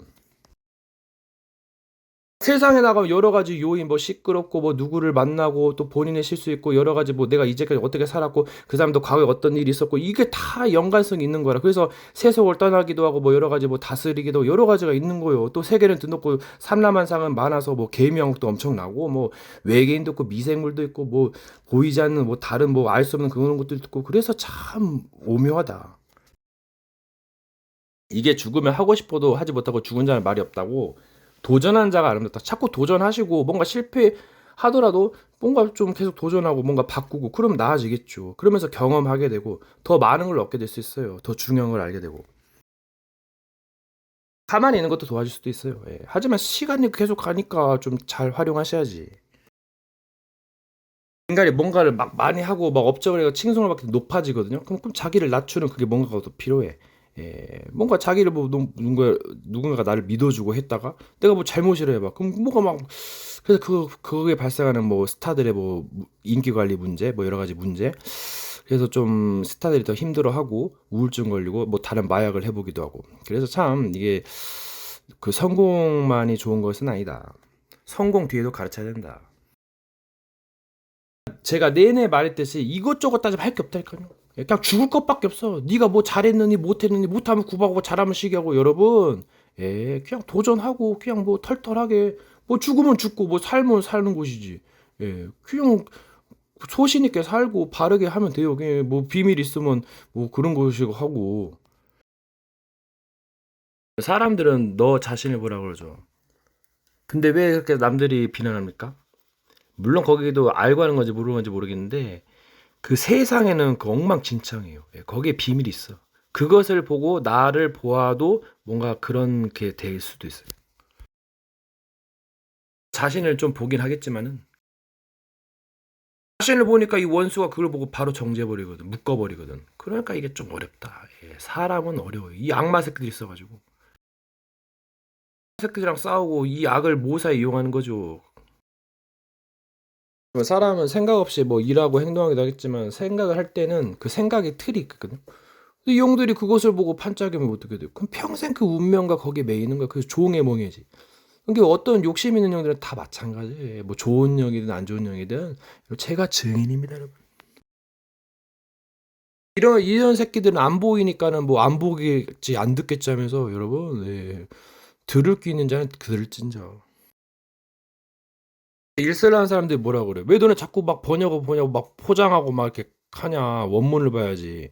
세상에 나가면 여러 가지 요인, 뭐 시끄럽고, 뭐 누구를 만나고, 또 본인의 실수 있고, 여러 가지 뭐 내가 이제까지 어떻게 살았고, 그 사람도 과거에 어떤 일이 있었고, 이게 다 연관성이 있는 거라. 그래서 세속을 떠나기도 하고, 뭐 여러 가지 뭐 다스리기도 하고 여러 가지가 있는 거예요. 또 세계는 드높고, 삼라만상은 많아서 뭐 개미왕국도 엄청나고, 뭐 외계인도 있고, 미생물도 있고, 뭐 보이지 않는 뭐 다른 뭐 알 수 없는 그런 것도 있고, 그래서 참 오묘하다. 이게 죽으면 하고 싶어도 하지 못하고 죽은 자는 말이 없다고. 도전한 자가 아름답다. 자꾸 도전하시고 뭔가 실패하더라도 뭔가 좀 계속 도전하고 뭔가 바꾸고 그러면 나아지겠죠. 그러면서 경험하게 되고 더 많은 걸 얻게 될 수 있어요. 더 중요한 걸 알게 되고. 가만히 있는 것도 도와줄 수도 있어요. 예. 하지만 시간이 계속 가니까 좀 잘 활용하셔야지. 인간이 뭔가를 막 많이 하고 막 업적을 해서 칭송을 받기 높아지거든요. 그럼 자기를 낮추는 그게 뭔가가 더 필요해. 예, 뭔가 자기를 뭐 누군가가 나를 믿어주고 했다가 내가 뭐 잘못을 해봐. 그럼 뭐가 막 그래서 그거에 발생하는 뭐 스타들의 뭐 인기 관리 문제, 뭐 여러 가지 문제. 그래서 좀 스타들이 더 힘들어하고 우울증 걸리고 뭐 다른 마약을 해보기도 하고. 그래서 참 이게 그 성공만이 좋은 것은 아니다. 성공 뒤에도 가르쳐야 된다. 제가 내내 말했듯이 이것저것 따지면 할 게 없다니까요. 그냥 죽을 것밖에 없어. 네가 뭐 잘했느니 못했느니 못하면 구박하고 잘하면 시기하고 여러분. 예, 그냥 도전하고 그냥 뭐 털털하게 뭐 죽으면 죽고 뭐 살면 사는 곳이지. 예, 그냥 소신 있게 살고 바르게 하면 돼요. 그냥 뭐 비밀 있으면 뭐 그런 것이고 하고. 사람들은 너 자신을 보라 그러죠. 근데 왜 그렇게 남들이 비난합니까? 물론 거기도 알고 하는 건지 모르는 건지 모르겠는데 그 세상에는 그 엉망진창이에요. 예, 거기에 비밀이 있어. 그것을 보고 나를 보아도 뭔가 그런 게 될 수도 있어요. 자신을 좀 보긴 하겠지만은 자신을 보니까 이 원수가 그걸 보고 바로 정지해버리거든. 묶어버리거든. 그러니까 이게 좀 어렵다. 예, 사람은 어려워요. 이 악마 새끼들이 있어가지고. 새끼들이랑 싸우고 이 악을 모사에 이용하는 거죠. 사람은 생각 없이 뭐 일하고 행동하기도 하겠지만 생각을 할 때는 그 생각의 틀이 있거든. 근데 이 용들이 그것을 보고 판짜기면 어떻게 돼요? 그럼 평생 그 운명과 거기에 매이는 거야. 그 종의 몽이지. 그러니까 어떤 욕심 있는 영들은 다 마찬가지예요. 뭐 좋은 영이든 안 좋은 영이든 제가 증인입니다, 여러분. 이런 새끼들은 안 보이니까는 뭐 안 보겠지 안 듣겠지 하면서 여러분 예. 들을 귀 있는 자는 들을진저. 일설하는 사람들이 뭐라 그래? 왜 너네 자꾸 막 번역하고 막 포장하고 막 이렇게 하냐? 원문을 봐야지.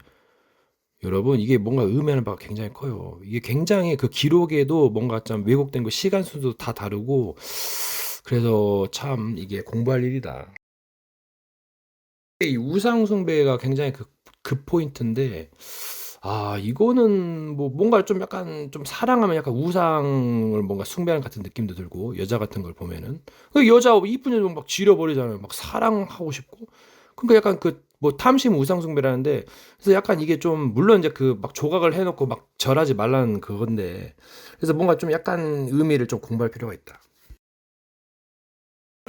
여러분 이게 뭔가 의미하는 바가 굉장히 커요. 이게 굉장히 그 기록에도 뭔가 좀 왜곡된 거 시간 순서도 다 다르고 그래서 참 이게 공부할 일이다. 이 우상 숭배가 굉장히 그 포인트인데 아 이거는 뭐 뭔가 좀 약간 좀 사랑하면 약간 우상을 뭔가 숭배하는 같은 느낌도 들고 여자 같은 걸 보면은 그 여자 이쁜 여자 막 지려버리잖아요. 막 사랑하고 싶고 그러니까 약간 그 뭐 탐심 우상 숭배라는데 그래서 약간 이게 좀 물론 이제 그 막 조각을 해놓고 막 절하지 말라는 그건데 그래서 뭔가 좀 약간 의미를 좀 공부할 필요가 있다.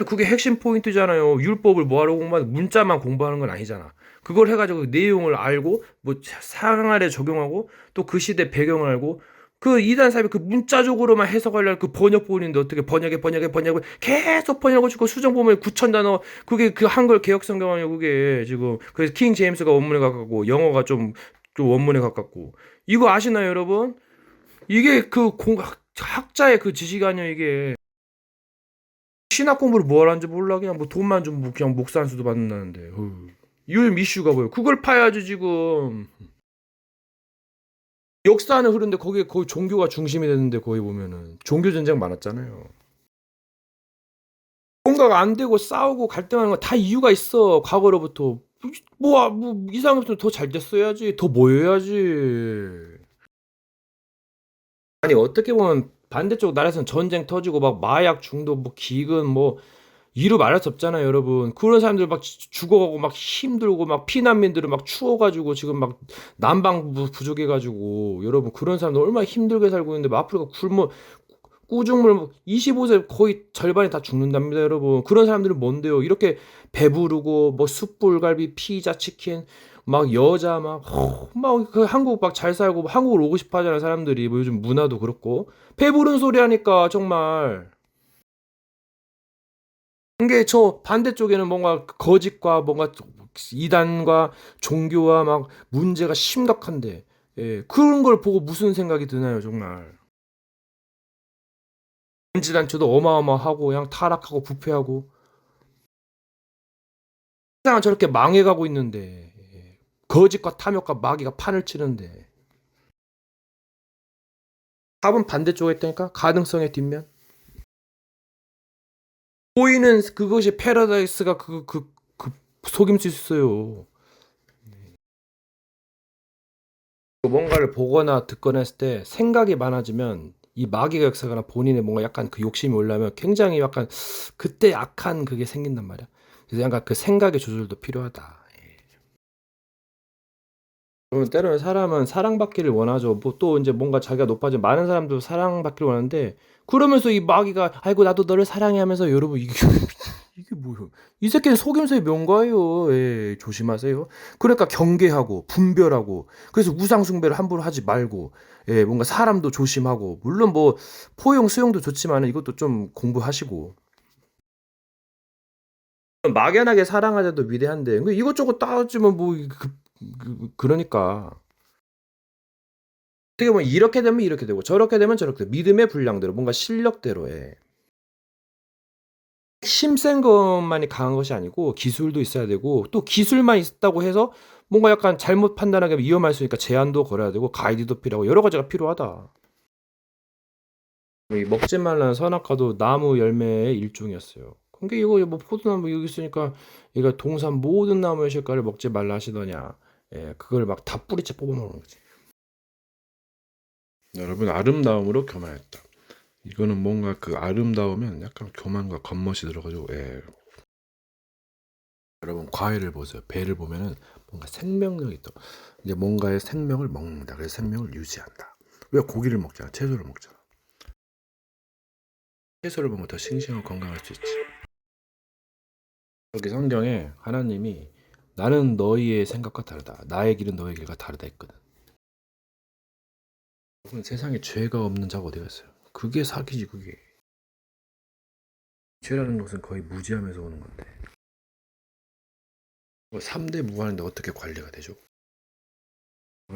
그게 핵심 포인트잖아요. 율법을 뭐하러 공부하는 문자만 공부하는 건 아니잖아. 그걸 해가지고 그 내용을 알고 뭐 생활에 적용하고 또 그 시대 배경을 알고 그 이단 사람이 그 문자적으로만 해석하려는 그 번역본인데 어떻게 번역을 계속 번역하고 싶고 수정 보면 9천 단어 그게 그 한글 개혁 성경 아니야 그게 지금 그래서 킹 제임스가 원문에 가깝고 영어가 좀 원문에 가깝고 이거 아시나요 여러분? 이게 그 학자의 그 지식 아니야 이게. 신학 공부를 뭘 하는지 몰라 그냥 뭐 돈만 좀 그냥 목산수도 받는다는데 율 이슈가 뭐예요 그걸 파야지 지금 역사는 흐른데 거기에 거의 종교가 중심이 되는데 거기 보면은 종교 전쟁 많았잖아요 뭔가가 안 되고 싸우고 갈등하는 거 다 이유가 있어 과거로부터 뭐 이상부터 더 잘 됐어야지 더 모여야지 아니 어떻게 보면 반대쪽 나라에서는 전쟁 터지고 막 마약 중독 뭐 기근 뭐 이루 말할 수 없잖아요, 여러분. 그런 사람들 막 죽어가고 막 힘들고 막 피난민들은 막 추워가지고 지금 막 난방 부족해가지고 여러분 그런 사람들 얼마나 힘들게 살고 있는데 막 아프리카 굶어 꾸중물 25세 거의 절반이 다 죽는답니다, 여러분. 그런 사람들은 뭔데요? 이렇게 배부르고 뭐 숯불갈비, 피자, 치킨 막 여자 막 그 한국 막 잘 살고 한국을 오고 싶어 하잖아요, 사람들이. 뭐 요즘 문화도 그렇고 배부른 소리 하니까 정말 이게 저 반대쪽에는 뭔가 거짓과 뭔가 이단과 종교와 막 문제가 심각한데, 예, 그런 걸 보고 무슨 생각이 드나요, 정말. 원지단체도 어마어마하고 그냥 타락하고 부패하고 세상은 저렇게 망해가고 있는데, 예, 거짓과 탐욕과 마귀가 판을 치는데 답은 반대쪽에 있다니까. 가능성의 뒷면. 보이는 그것이 패러다이스가 그 속임수 있어요. 뭔가를 보거나 듣거나 했을 때 생각이 많아지면 이 마귀가 역사거나 본인의 뭔가 약간 그 욕심이 올라면 굉장히 약간 그때 악한 그게 생긴단 말이야. 그래서 약간 그 생각의 조절도 필요하다. 그러면 때로는 사람은 사랑받기를 원하죠. 뭐 또 이제 뭔가 자기가 높아지면 많은 사람도 사랑받기를 원하는데 그러면서 이 마귀가 아이고 나도 너를 사랑해 하면서 여러분 이게 이게 뭐예요? 이 새끼는 속임수의 명가예요. 예, 조심하세요. 그러니까 경계하고 분별하고 그래서 우상 숭배를 함부로 하지 말고 예, 뭔가 사람도 조심하고 물론 뭐 포용 수용도 좋지만 이것도 좀 공부하시고 막연하게 사랑하자도 위대한데 이것저것 따지면 뭐 그러니까 어떻게 보면 이렇게 되면 이렇게 되고 저렇게 되면 저렇게 되고 믿음의 분량대로 뭔가 실력대로의 힘센 것만이 강한 것이 아니고 기술도 있어야 되고 또 기술만 있다고 해서 뭔가 약간 잘못 판단하게 위험할 수 있으니까 제한도 걸어야 되고 가이드도 필요하고 여러 가지가 필요하다. 이 먹지 말라는 선악과도 나무 열매의 일종이었어요. 근데 이거 뭐 포도나무 여기 있으니까 얘가 동산 모든 나무의 실과를 먹지 말라 하시더냐. 예, 그걸 막 다 뿌리째 뽑아 먹는 거지. 여러분 아름다움으로 교만했다. 이거는 뭔가 그 아름다우면 약간 교만과 겉멋이 들어가지고 예. 여러분 과일을 보세요. 배를 보면은 뭔가 생명력이 있다. 이제 뭔가의 생명을 먹는다. 그래서 생명을 유지한다. 왜 고기를 먹잖아. 채소를 먹잖아. 채소를 먹으면 더 싱싱하고 건강할 수 있지. 여기 성경에 하나님이 나는 너희의 생각과 다르다. 나의 길은 너의 길과 다르다 했거든. 여러분 세상에 죄가 없는 자가 어디가 있어요? 그게 사기지 그게. 죄라는 것은 거의 무지하면서 오는 건데. 3대 무한인데 어떻게 관리가 되죠?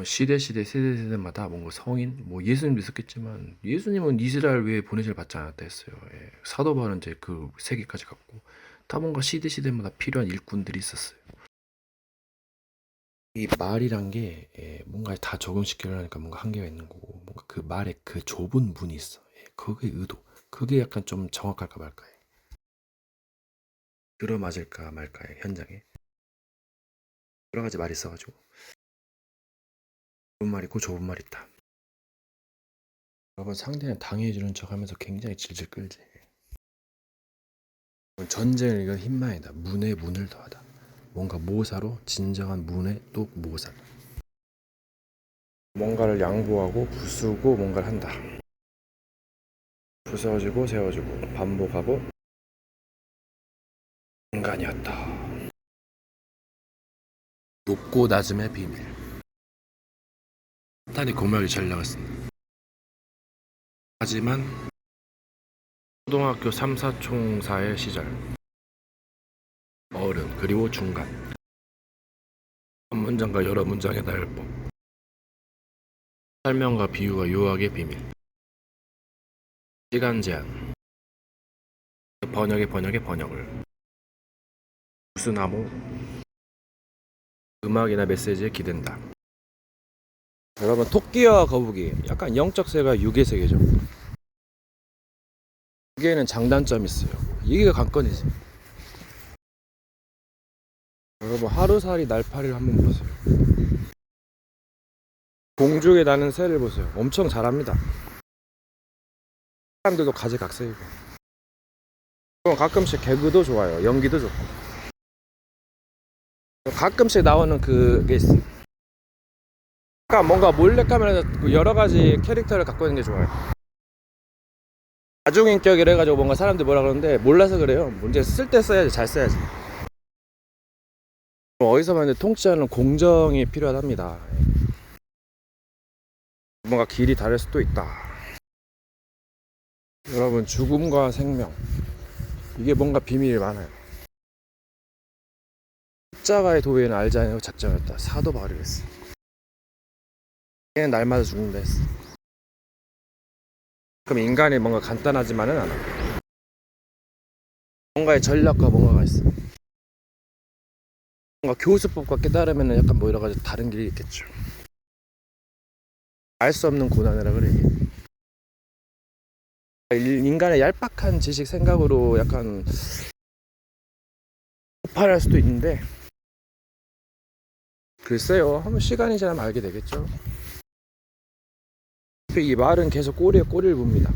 시대 세대마다 뭔가 성인 뭐 예수님도 있었겠지만 예수님은 이스라엘 외에 보내실 받지 않았다 했어요. 예. 사도 바울은 이제 그 세계까지 갔고 다 뭔가 시대마다 필요한 일꾼들이 있었어요. 이 말이란 게 예, 뭔가 다 적용시키려니까 뭔가 한계가 있는 거고 뭔가 그 말에 그 좁은 문이 있어. 예, 그게 의도. 그게 약간 좀 정확할까 말까요? 들어맞을까 말까요? 현장에 여러 가지 말이 있어가지고 좁은 말 있고 좁은 말 있다. 여러분 상대는 당해주는 척하면서 굉장히 질질 끌지. 전쟁을 이건 힘만이다. 문에 문을 더하다. 뭔가 모사로 진정한 문에 또 모사. 뭔가를 양보하고 부수고 뭔가를 한다. 부서지고 세워지고 반복하고 인간이었다. 높고 낮음의 비밀. 사탄이 고막이 잘 나갔습니다. 하지만 초등학교 3, 4총사의 시절 어른 그리고 중간 한 문장과 여러 문장의 나열법 설명과 비유와 요약의 비밀 시간 제한 번역의 번역을 무슨 암호 음악이나 메시지에 기댄다. 여러분 토끼와 거북이 약간 영적 세계가 유괴 세계죠. 유괴는 장단점이 있어요. 이게 관건이지. 여러분 하루살이 날파리를 한번 보세요. 공중에 나는 새를 보세요. 엄청 잘합니다. 사람들도 가지각색이고. 가끔씩 개그도 좋아요. 연기도 좋고. 가끔씩 나오는 그게 있어. 약간 뭔가 몰래카메라에서 여러 가지 캐릭터를 갖고 있는 게 좋아요. 다중인격이라 해가지고 뭔가 사람들이 뭐라 그러는데 몰라서 그래요. 문제 쓸 때 써야지. 잘 써야지. 어디서 봤는데 통치하는 공정이 필요하답니다. 뭔가 길이 다를 수도 있다. 여러분 죽음과 생명 이게 뭔가 비밀이 많아요. 십자가의 도에는 알지 않냐고 작정했다. 사도 바울이 했어. 얘는 날마다 죽는다 했어. 그럼 인간이 뭔가 간단하지만은 않아. 뭔가의 전략과 뭔가가 있어. 뭔가 교수법과 깨달으면 약간 뭐 여러 가지 다른 길이 있겠죠. 알 수 없는 고난이라 그래. 인간의 얄팍한 지식 생각으로 약간 폭발할 수도 있는데 글쎄요. 한번 시간이 지나면 알게 되겠죠. 이 말은 계속 꼬리에 꼬리를 뭅니다.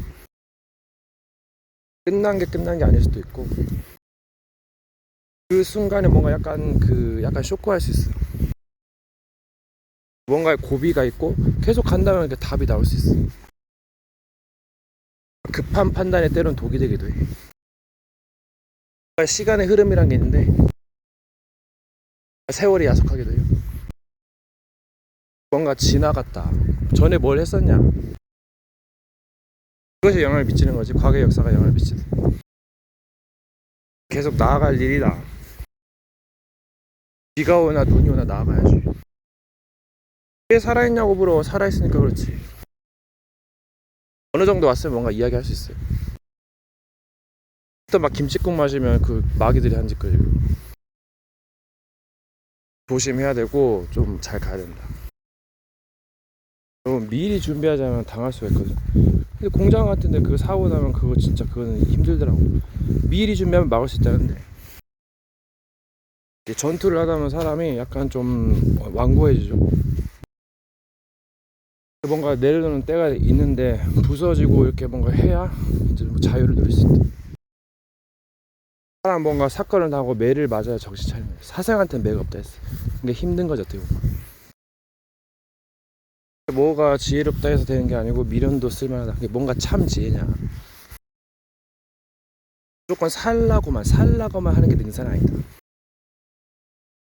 끝난 게 아닐 수도 있고 그 순간에 뭔가 약간 쇼크할 수 있어요. 뭔가의 고비가 있고 계속 간다면 답이 나올 수 있어. 급한 판단에 때론 독이 되기도 해. 시간의 흐름이란 게 있는데 세월이 야속하기도 해요. 뭔가 지나갔다. 전에 뭘 했었냐. 그것이 영향을 미치는 거지. 과거의 역사가 영향을 미치는. 계속 나아갈 일이다. 비가 오나 눈이 오나 나아가야지. 왜 살아있냐고 물어. 살아있으니까 그렇지. 어느 정도 왔으면 뭔가 이야기할 수 있어요. 또 막 김치국 마시면 그 마귀들이 한짓거리고. 조심해야 되고 좀 잘 가야 된다. 미리 준비하자면 당할 수가 있거든. 근데 공장 같은데 그 사고 나면 그거 진짜 그거는 힘들더라고. 미리 준비하면 막을 수 있다는데 전투를 하다 보면 사람이 약간 좀 완고해지죠. 뭔가 내려놓는 때가 있는데 부서지고 이렇게 뭔가 해야 이제 뭐 자유를 누릴 수 있다. 사람 뭔가 사건을 당하고 매를 맞아야 정신 차리는. 사생한테는 매가 없다 했어. 근데 힘든 거죠, 어떻게 보면. 뭐가 지혜롭다 해서 되는 게 아니고 미련도 쓸만하다. 그게 뭔가 참 지혜냐. 무조건 살라고만 하는 게 능사는 아니다.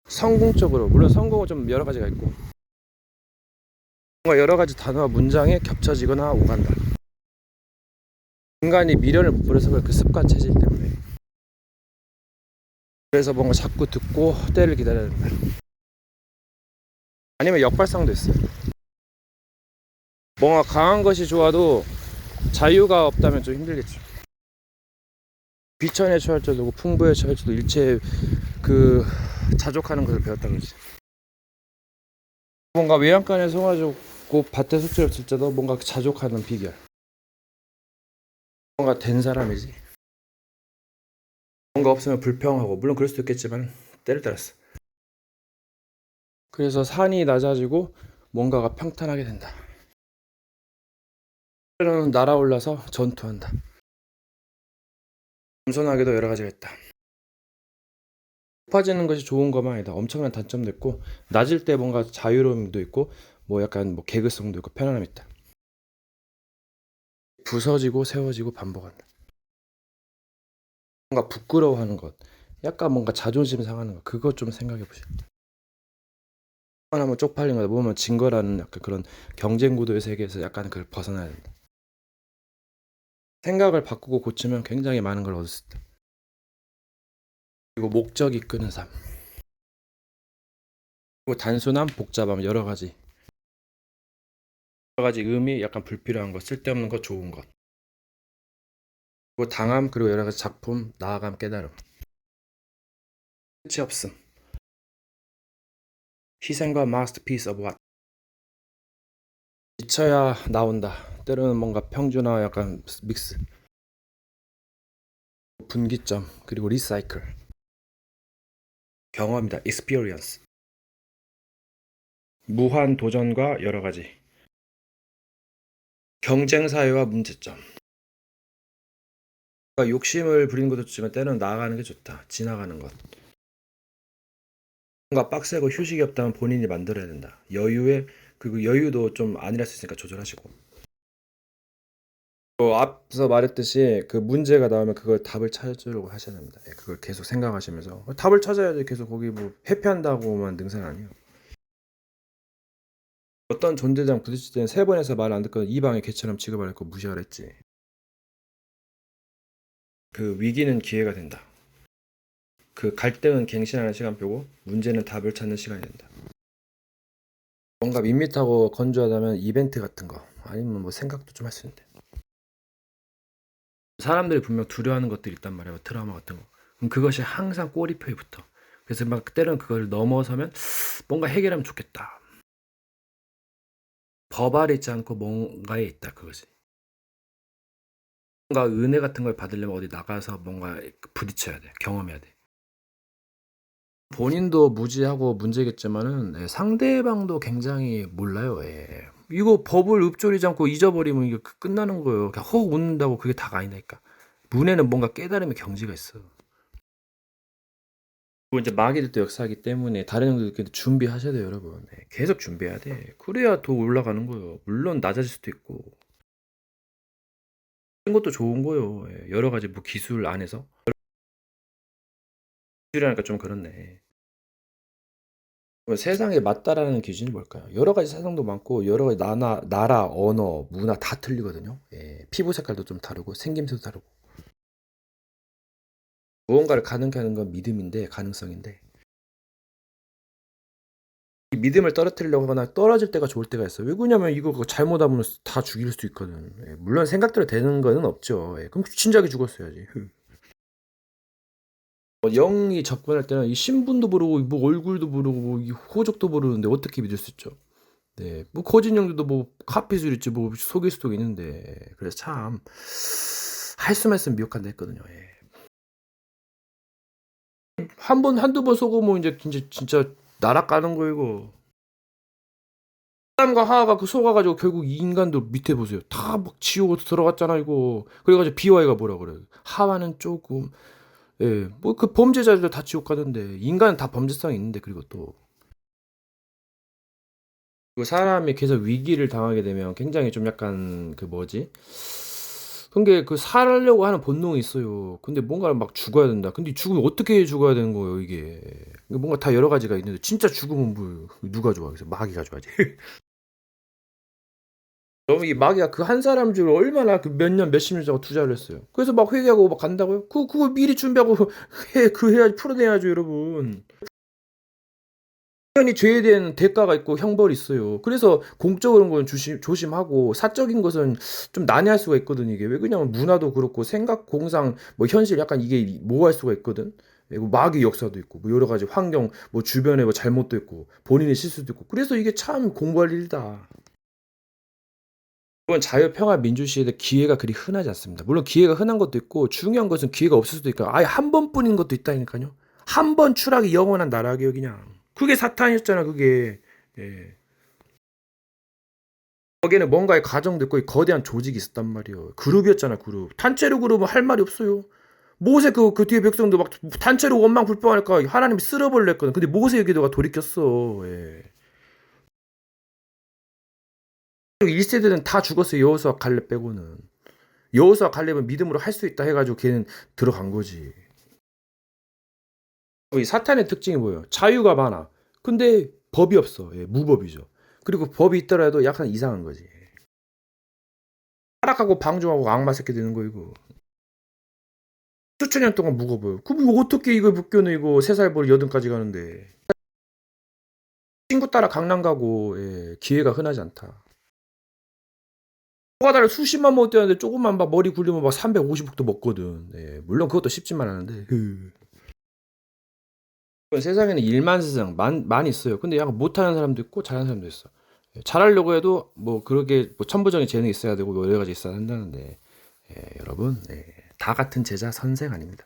성공적으로, 물론 성공은 좀 여러 가지가 있고 뭔가 여러 가지 단어와 문장에 겹쳐지거나 오간다. 인간이 미련을 못 버려서 그 습관 체질 때문에. 그래서 뭔가 자꾸 듣고 때를 기다려야 된다. 아니면 역발상도 있어요. 뭔가 강한 것이 좋아도 자유가 없다면 좀 힘들겠죠. 비천에 처할 줄도 풍부에 처할 줄도 일체 그 자족하는 것을 배웠다 그러지. 뭔가 외양간에 송아지고 밭에 숫질 없을 때도 뭔가 자족하는 비결. 뭔가 된 사람이지. 뭔가 없으면 불평하고 물론 그럴 수도 있겠지만 때를 따랐어. 그래서 산이 낮아지고 뭔가가 평탄하게 된다. 때로는 날아올라서 전투한다. 겸손하게도 여러 가지가 있다. 높아지는 것이 좋은 것만 아니다. 엄청난 단점도 있고 낮을 때 뭔가 자유로움도 있고 뭐 약간 뭐 개그성도 있고 편안함이 있다. 부서지고 세워지고 반복한다. 뭔가 부끄러워하는 것, 약간 뭔가 자존심 상하는 것, 그것 좀 생각해 보시죠. 한번 쪽팔린 거다 보면 진 거라는 약간 그런 경쟁 구도의 세계에서 약간 그걸 벗어나야 된다. 생각을 바꾸고 고치면 굉장히 많은 걸 얻을 수 있다. 그리고 목적이 끄는 삶. 그리고 단순함, 복잡함 여러 가지 의미, 약간 불필요한 것, 쓸데없는 것, 좋은 것. 그리고 당함, 그리고 여러 가지 작품, 나아감, 깨달음. 끝이 없음. 희생과 마스터피스 오브 왓. 지쳐야 나온다. 때로는 뭔가 평준화 약간 믹스. 분기점, 그리고 리사이클. 경험이다. experience. 무한 도전과 여러 가지. 경쟁 사회와 문제점. 그러니까 욕심을 부리는 것도 좋지만 때로는 나아가는 게 좋다. 지나가는 것. 뭔가 빡세고 휴식이 없다면 본인이 만들어야 된다. 그리고 여유도 좀 아니랄 수 있으니까 조절하시고. 앞서 말했듯이 그 문제가 나오면 그걸 답을 찾으려고 하셔야 됩니다. 그걸 계속 생각하시면서 답을 찾아야지. 계속 거기 뭐 회피한다고만 능사는 아니에요. 어떤 존재랑 부딪힐 때는 세 번에서 말 안 듣거든 이방의 개처럼 취급을 했고 무시를 했지. 그 위기는 기회가 된다. 그 갈등은 갱신하는 시간표고 문제는 답을 찾는 시간이 된다. 뭔가 밋밋하고 건조하다면 이벤트 같은 거 아니면 뭐 생각도 좀 할 수 있는데 사람들이 분명 두려워하는 것들이 있단 말이에요. 뭐 트라우마 같은 거. 그럼 그것이 항상 꼬리표에 붙어. 그래서 막 때로는 그걸 넘어서면 뭔가 해결하면 좋겠다. 법 아래 있지 않고 뭔가에 있다 그것이. 뭔가 은혜 같은 걸 받으려면 어디 나가서 뭔가 부딪혀야 돼. 경험해야 돼. 본인도 무지하고 문제겠지만은 상대방도 굉장히 몰라요. 예. 이거 법을 읊조리지 않고 잊어버리면 이게 끝나는 거예요. 그냥 허 웃는다고 그게 다가 아니니까. 문에는 뭔가 깨달음의 경지가 있어. 그리고 이제 마귀도 또 역사하기 때문에 다른 형들도 준비하셔야 돼요, 여러분. 네, 계속 준비해야 돼. 그래야 더 올라가는 거예요. 물론 낮아질 수도 있고. 이런 것도 좋은 거예요. 예, 여러 가지 뭐 기술 안에서. 기술이라니까 좀 그렇네. 그럼 세상에 맞다라는 기준이 뭘까요? 여러 가지 세상도 많고 여러 가지 나라, 언어, 문화 다 틀리거든요. 예, 피부 색깔도 좀 다르고 생김새도 다르고. 무언가를 가능케 하는 건 믿음인데 가능성인데 이 믿음을 떨어뜨리려고 하거나 떨어질 때가 좋을 때가 있어요. 왜 그러냐면 이거 그거 잘못하면 다 죽일 수도 있거든. 예, 물론 생각대로 되는 거는 없죠. 예, 그럼 진작에 죽었어야지. 영이 접근할 때는 이 신분도 모르고 뭐 얼굴도 모르고 뭐이 호적도 모르는데 어떻게 믿을 수 있죠? 네, 뭐 거진 형들도 뭐 카피술 있지 뭐 속일 수도 있는데 그래서 참 할 수만 있으면 미혹한다 했거든요. 예. 한 번 한두 번 속으면 이제 진짜 날아가는 거 이거. 아담과 하하가 그 속아가지고 결국 이 인간도 밑에 보세요. 다 막 지옥으로 들어갔잖아 이거. 그래가지고 비와이가 뭐라 그래? 하와는 조금 예, 뭐 그 범죄자들 다 지옥 가는데 인간은 다 범죄성이 있는데 그리고 또 그 사람이 계속 위기를 당하게 되면 굉장히 좀 약간 그 뭐지? 그게 그 살려고 하는 본능이 있어요. 근데 뭔가를 막 죽어야 된다. 근데 죽으면 어떻게 죽어야 되는 거예요, 이게. 뭔가 다 여러 가지가 있는데 진짜 죽으면 뭐 누가 좋아? 그래서 마귀가 좋아하지. 그럼 이 마귀가 그 한 사람 줄 얼마나 그 몇 년, 몇십 년 자고 투자를 했어요. 그래서 막 회개하고 막 간다고요? 그거 미리 준비하고 해야지, 풀어내야죠, 여러분. 당연히 죄에 대한 대가가 있고 형벌이 있어요. 그래서 공적인 건 조심하고 사적인 것은 좀 난해할 수가 있거든, 이게. 왜 그러냐면 문화도 그렇고 생각, 공상, 뭐 현실 약간 이게 모호할 수가 있거든. 그리고 마귀 역사도 있고, 뭐 여러 가지 환경, 뭐 주변에 뭐 잘못도 있고, 본인의 실수도 있고. 그래서 이게 참 공부할 일이다. 이건 자유평화 민주시위에 기회가 그리 흔하지 않습니다. 물론 기회가 흔한 것도 있고 중요한 것은 기회가 없을 수도 있고 아예 한 번뿐인 것도 있다니까요. 한 번 추락이 영원한 나락이요 그냥. 그게 사탄이었잖아 그게. 예. 거기에는 뭔가의 과정도 있고 거대한 조직이 있었단 말이에요. 그룹이었잖아 그룹. 단체로 그룹은 할 말이 없어요. 모세 그 뒤에 백성도 막 단체로 원망 불평하니까 하나님이 쓸어버리려 했거든. 근데 모세 기도가 돌이켰어. 예. 1세대는 다 죽었어요. 여호수아 갈렙 빼고는. 여호수아 갈렙은 믿음으로 할 수 있다 해가지고 걔는 들어간 거지. 이 사탄의 특징이 뭐예요? 자유가 많아. 근데 법이 없어. 예, 무법이죠. 그리고 법이 있더라도 약간 이상한 거지. 타락하고 방종하고 악마 새끼 되는 거 이거. 수천 년 동안 묵어봐요. 그럼 이거 어떻게 이거 묶여내 이거 3살 버리 8까지 가는데. 친구 따라 강남 가고 예, 기회가 흔하지 않다. 포가다를 수십만 먹었대는데 조금만 막 머리 굴리면 막 350억도 먹거든. 예, 물론 그것도 쉽지만 않은데. 세상에는 일만 세상 많이 있어요. 근데 약간 못하는 사람도 있고 잘하는 사람도 있어. 예, 잘하려고 해도 뭐 그렇게 뭐 천부적인 재능이 있어야 되고 뭐 여러 가지 있어야 한다는데 여러분 다 같은 제자 선생 아닙니다.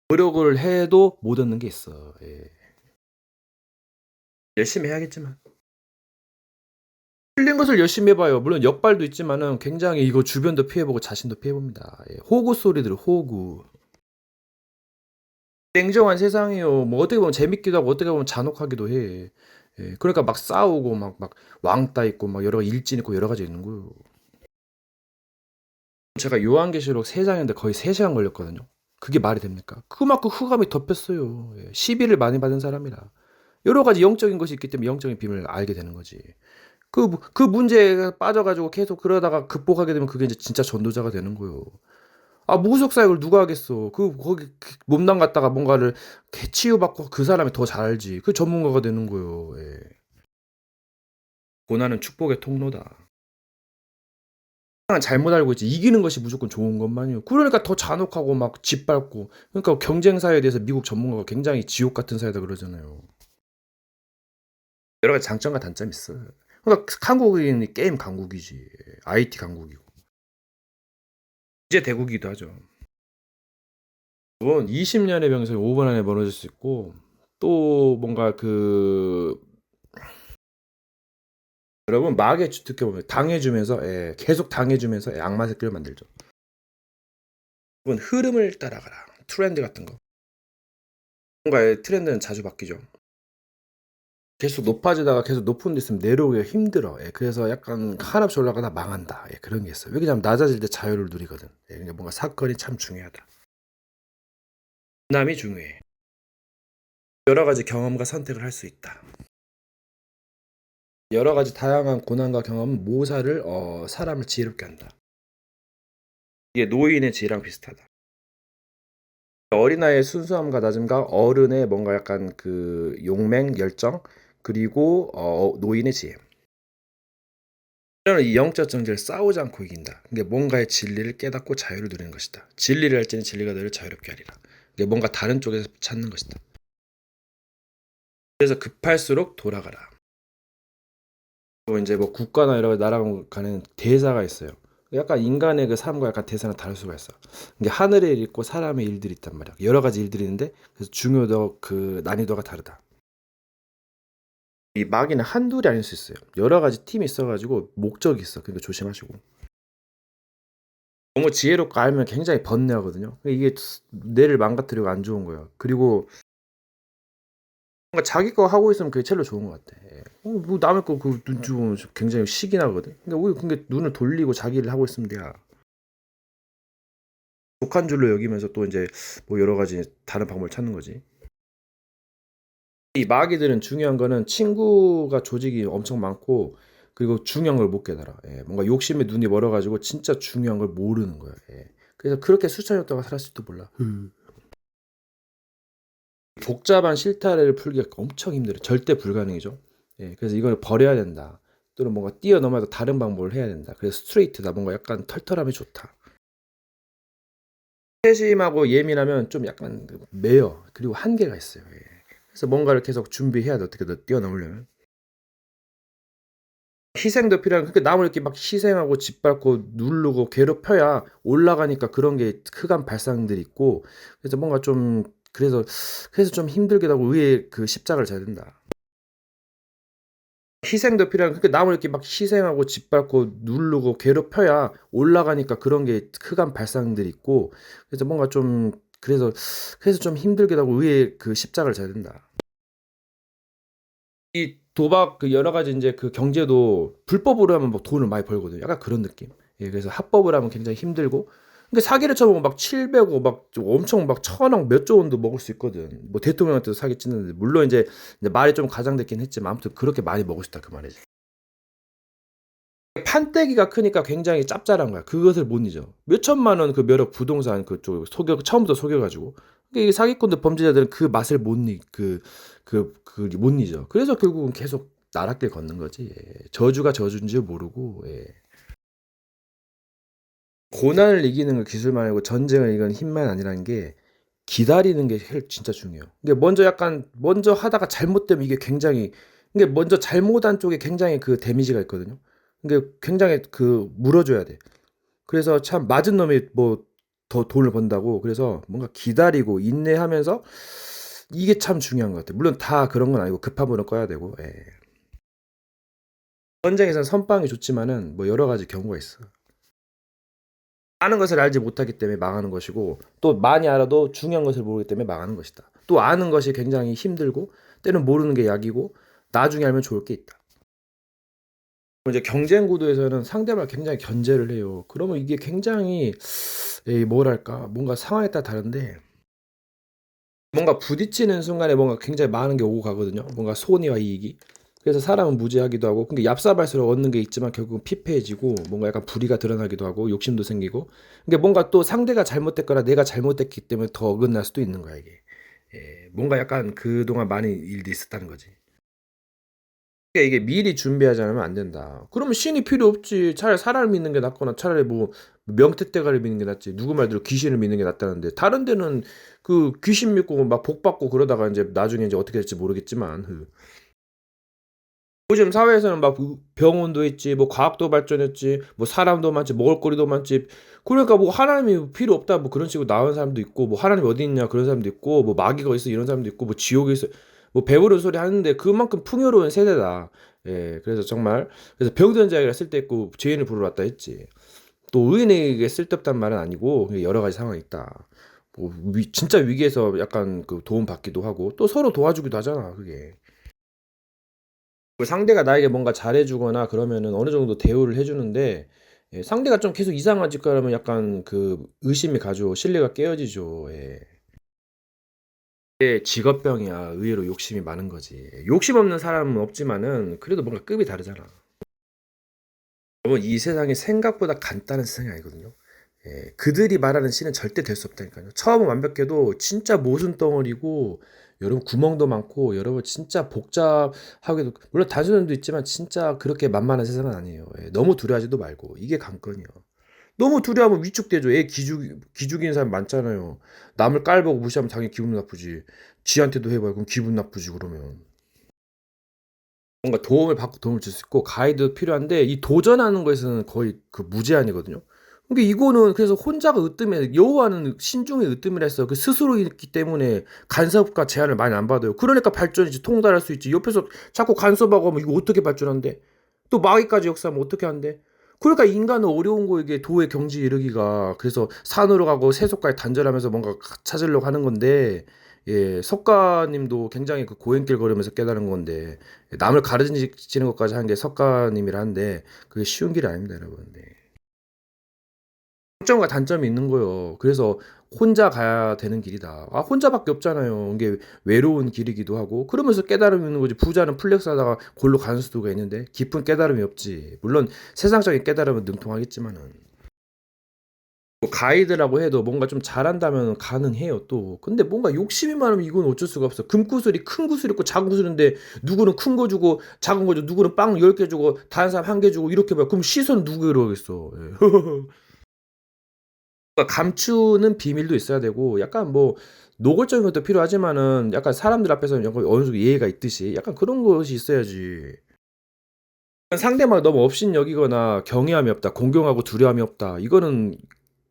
노력을 해도 못 얻는 게 있어. 예. 열심히 해야겠지만 틀린 것을 열심히 해봐요. 물론 역발도 있지만은 굉장히 이거 주변도 피해보고 자신도 피해봅니다. 예. 호구 소리들 호구. 냉정한 세상이에요. 뭐 어떻게 보면 재밌기도 하고 어떻게 보면 잔혹하기도 해. 예, 그러니까 막 싸우고 막 왕따 있고 막 여러 가지 일진 있고 여러 가지 있는 거예요. 제가 요한계시록 3장인데 거의 3시간 걸렸거든요. 그게 말이 됩니까? 그만큼 흑암이 덮였어요. 예, 시비를 많이 받은 사람이라. 여러 가지 영적인 것이 있기 때문에 영적인 비밀을 알게 되는 거지. 그 문제에 빠져가지고 계속 그러다가 극복하게 되면 그게 이제 진짜 전도자가 되는 거예요. 아, 무구석 사역을 누가 하겠어. 거기 몸담 갔다가 뭔가를 치유받고 그 사람이 더 잘 알지. 그 전문가가 되는 거예요. 예. 고난은 축복의 통로다. 잘못 알고 있지. 이기는 것이 무조건 좋은 것만이요. 그러니까 더 잔혹하고 막 짓밟고. 그러니까 경쟁 사회에 대해서 미국 전문가가 굉장히 지옥 같은 사회다 그러잖아요. 여러 가지 장점과 단점이 있어. 그러니까 한국인이 게임 강국이지. IT 강국이고. 이제 대국이기도 하죠. 물론 20년의 병상이 5분 안에 멀어질 수 있고 또 뭔가 여러분 마귀의 주특기 보면 당해주면서 계속 당해주면서 악마 새끼를 만들죠. 여러분 흐름을 따라가라. 트렌드 같은 거. 뭔가의 트렌드는 자주 바뀌죠. 계속 높아지다가 계속 높은 데 있으면 내려오기가 힘들어. 그래서 약간 한없이 올라가다 망한다. 그런 게 있어요. 왜냐면 낮아질 때 자유를 누리거든. 그러니까 뭔가 사건이 참 중요하다. 남이 중요해. 여러 가지 경험과 선택을 할 수 있다. 여러 가지 다양한 고난과 경험은 모사를 사람을 지혜롭게 한다. 이게 노인의 지혜랑 비슷하다. 어린아이의 순수함과 낮음과 어른의 뭔가 약간 그 용맹, 열정, 그리고 노인의 지혜. 너는 이 영적 정죄를 싸우지 않고 이긴다. 이게 뭔가의 진리를 깨닫고 자유를 누리는 것이다. 진리를 할지는 진리가 너를 자유롭게 하리라. 이게 뭔가 다른 쪽에서 찾는 것이다. 그래서 급할수록 돌아가라. 또 이제 뭐 국가나 여러 나라 가는 대사가 있어요. 약간 인간의 그 삶과 약간 대사는 다를 수가 있어. 이게 하늘의 일 있고 사람의 일들이 있단 말이야. 여러 가지 일들이 있는데 그래서 중요도 그 난이도가 다르다. 이 마귀는 한둘이 아닐 수 있어요. 여러 가지 팀이 있어가지고 목적이 있어. 그러니까 조심하시고. 너무 지혜롭고 알면 굉장히 번뇌하거든요. 이게 뇌를 망가뜨리고 안 좋은 거예요. 그리고 뭔가 자기 거 하고 있으면 그게 제일 좋은 것 같아. 뭐 남의 거 그 눈 주면 굉장히 시기 나거든. 근데 오히려 그게 눈을 돌리고 자기 를 하고 있으면 돼야. 독한 줄로 여기면서 또 이제 뭐 여러 가지 다른 방법을 찾는 거지. 이 마귀들은 중요한 거는 친구가 조직이 엄청 많고 그리고 중요한 걸 못 깨달아. 뭔가 욕심에 눈이 멀어가지고 진짜 중요한 걸 모르는 거야. 그래서 그렇게 수천 년 동안 살았을지도 몰라. 복잡한 실타래를 풀기가 엄청 힘들어. 절대 불가능이죠. 그래서 이걸 버려야 된다. 또는 뭔가 뛰어넘어서 다른 방법을 해야 된다. 그래서 스트레이트다. 뭔가 약간 털털함이 좋다. 세심하고 예민하면 좀 약간 매여. 그리고 한계가 있어요. 그래서 뭔가를 계속 준비해야 돼. 어떻게 더 뛰어넘으려면. 희생도 필요한, 그러니까 남을 이렇게 막 희생하고 짓밟고 누르고 괴롭혀야 올라가니까 그런 게 흑암 발상들이 있고, 그래서 뭔가 좀, 그래서 좀 힘들기도 하고 의의 그 십자가를 져야 된다. 희생도 필요한, 그러니까 남을 이렇게 막 희생하고 짓밟고 누르고 괴롭혀야 올라가니까 그런 게 흑암 발상들이 있고, 그래서 뭔가 좀, 그래서 좀 힘들기도 하고 의의 그 십자가를 져야 된다. 이 도박 그 여러 가지 이제 그 경제도 불법으로 하면 뭐 돈을 많이 벌거든요. 약간 그런 느낌. 그래서 합법을 하면 굉장히 힘들고. 그러니까 사기를 쳐보면 막 700억 막좀 엄청 막 1000억 몇 조 원도 먹을 수 있거든. 뭐 대통령한테도 사기 치는데 물론 이제 말이 좀 과장됐긴 했지만 아무튼 그렇게 많이 먹을 수 있다 그 말이지. 판때기가 크니까 굉장히 짭짤한 거야. 그것을 못 잊어. 몇 천만 원 그 몇억 부동산 그쪽 처음부터 속여가지고. 그러니까 이 사기꾼들 범죄자들은 그 맛을 못 잊어. 그래서 결국은 계속 나락길 걷는 거지. 저주가 저주인지 모르고. 고난을 이기는 거 기술만 아니고 전쟁을 이기는 힘만 아니라는 게 기다리는 게 진짜 중요해요. 근데 먼저 하다가 잘못되면 이게 굉장히 이게 먼저 잘못한 쪽에 굉장히 그 데미지가 있거든요. 이게 굉장히 그 물어줘야 돼. 그래서 참 맞은 놈이 뭐 더 돈을 번다고. 그래서 뭔가 기다리고 인내하면서 이게 참 중요한 것 같아요. 물론 다 그런 건 아니고 급한 불은 꺼야 되고. 전쟁에서는 선빵이 좋지만은 뭐 여러 가지 경우가 있어. 많은 것을 알지 못하기 때문에 망하는 것이고 또 많이 알아도 중요한 것을 모르기 때문에 망하는 것이다. 또 아는 것이 굉장히 힘들고 때는 모르는 게 약이고 나중에 알면 좋을 게 있다. 이제 경쟁 구도에서는 상대방을 굉장히 견제를 해요. 그러면 이게 굉장히 뭐랄까 뭔가 상황에 따라 다른데 뭔가 부딪히는 순간에 뭔가 굉장히 많은 게 오고 가거든요. 뭔가 손해와 이익이. 그래서 사람은 무지하기도 하고, 근데 얍삽할수록 얻는 게 있지만 결국은 피폐해지고 뭔가 약간 불의가 드러나기도 하고 욕심도 생기고. 근데 뭔가 또 상대가 잘못됐거나 내가 잘못됐기 때문에 더 어긋날 수도 있는 거야 이게. 뭔가 약간 그동안 많이 일들이 있었다는 거지. 그러니까 이게 미리 준비하지 않으면 안 된다. 그러면 신이 필요 없지. 차라리 사람을 믿는 게 낫거나 차라리 뭐 명태대가를 믿는 게 낫지. 누구 말대로 귀신을 믿는 게 낫다는데 다른 데는 그 귀신 믿고 막 복 받고 그러다가 이제 나중에 이제 어떻게 될지 모르겠지만 요즘 사회에서는 막 병원도 있지, 뭐 과학도 발전했지, 뭐 사람도 많지, 먹을거리도 많지. 그러니까 뭐 하나님이 필요 없다, 뭐 그런 식으로 나오는 사람도 있고, 뭐 하나님 어디 있냐 그런 사람도 있고, 뭐 마귀가 있어 이런 사람도 있고, 뭐 지옥에 있어, 뭐 배부른 소리 하는데 그만큼 풍요로운 세대다. 그래서 정말 그래서 병든 자에게 쓸데있고 죄인을 부르러 왔다 했지. 또 의인에게 쓸데없단 말은 아니고 여러 가지 상황이 있다. 뭐 진짜 위기에서 약간 그 도움 받기도 하고 또 서로 도와주기도 하잖아, 그게. 그 상대가 나에게 뭔가 잘해주거나 그러면은 어느 정도 대우를 해주는데 상대가 좀 계속 이상하지 그러면 약간 그 의심이 가죠. 신뢰가 깨어지죠. 이게 직업병이야. 의외로 욕심이 많은 거지. 욕심 없는 사람은 없지만은 그래도 뭔가 급이 다르잖아. 여러분 이 세상이 생각보다 간단한 세상이 아니거든요. 그들이 말하는 신은 절대 될 수 없다니까요. 처음은 완벽해도 진짜 모순 덩어리고 여러분 구멍도 많고 여러분 진짜 복잡하게도 물론 단순한 점도 있지만 진짜 그렇게 만만한 세상은 아니에요. 너무 두려워하지도 말고 이게 관건이요. 너무 두려워하면 위축되죠. 기죽이는 사람 많잖아요. 남을 깔보고 무시하면 당연히 기분 나쁘지. 지한테도 해봐요. 그럼 기분 나쁘지 그러면. 뭔가 도움을 받고 도움을 줄 수 있고 가이드 필요한데 이 도전하는 거에서는 거의 그 무제한이거든요. 근데 이거는 그래서 혼자가 으뜸해 여호와는 신중에 으뜸이라 했어. 그 스스로 있기 때문에 간섭과 제한을 많이 안 받아요. 그러니까 발전이지 통달할 수 있지. 옆에서 자꾸 간섭하고 하면 이거 어떻게 발전한대? 또 마귀까지 역사하면 어떻게 한대? 그러니까 인간은 어려운 거 이게 도의 경지에 이르기가 그래서 산으로 가고 세속과에 단절하면서 뭔가 찾으려고 하는 건데 석가님도 굉장히 그 고행길 걸으면서 깨달은 건데 남을 가르치는 것까지 한 게 석가님이라는데 그게 쉬운 길이 아닙니다, 여러분. 네. 장점과 단점이 있는 거예요. 그래서 혼자 가야 되는 길이다. 아, 혼자밖에 없잖아요. 이게 외로운 길이기도 하고 그러면서 깨달음이 있는 거지. 부자는 플렉스 하다가 골로 가는 수도가 있는데 깊은 깨달음이 없지. 물론 세상적인 깨달음은 능통하겠지만은 뭐 가이드라고 해도 뭔가 좀 잘한다면 가능해요 또. 근데 뭔가 욕심이 많으면 이건 어쩔 수가 없어. 금구슬이 큰 구슬 있고 작은 구슬인데 누구는 큰 거 주고 작은 거 주고 누구는 빵 10개 주고 다른 사람 1개 주고 이렇게 봐. 그럼 시선 누구 이러겠어. 그러니까 감추는 비밀도 있어야 되고 약간 뭐 노골적인 것도 필요하지만은 약간 사람들 앞에서는 약간 어느 정도 예의가 있듯이 약간 그런 것이 있어야지. 상대방을 너무 업신여기거나 경외함이 없다, 공경하고 두려움이 없다. 이거는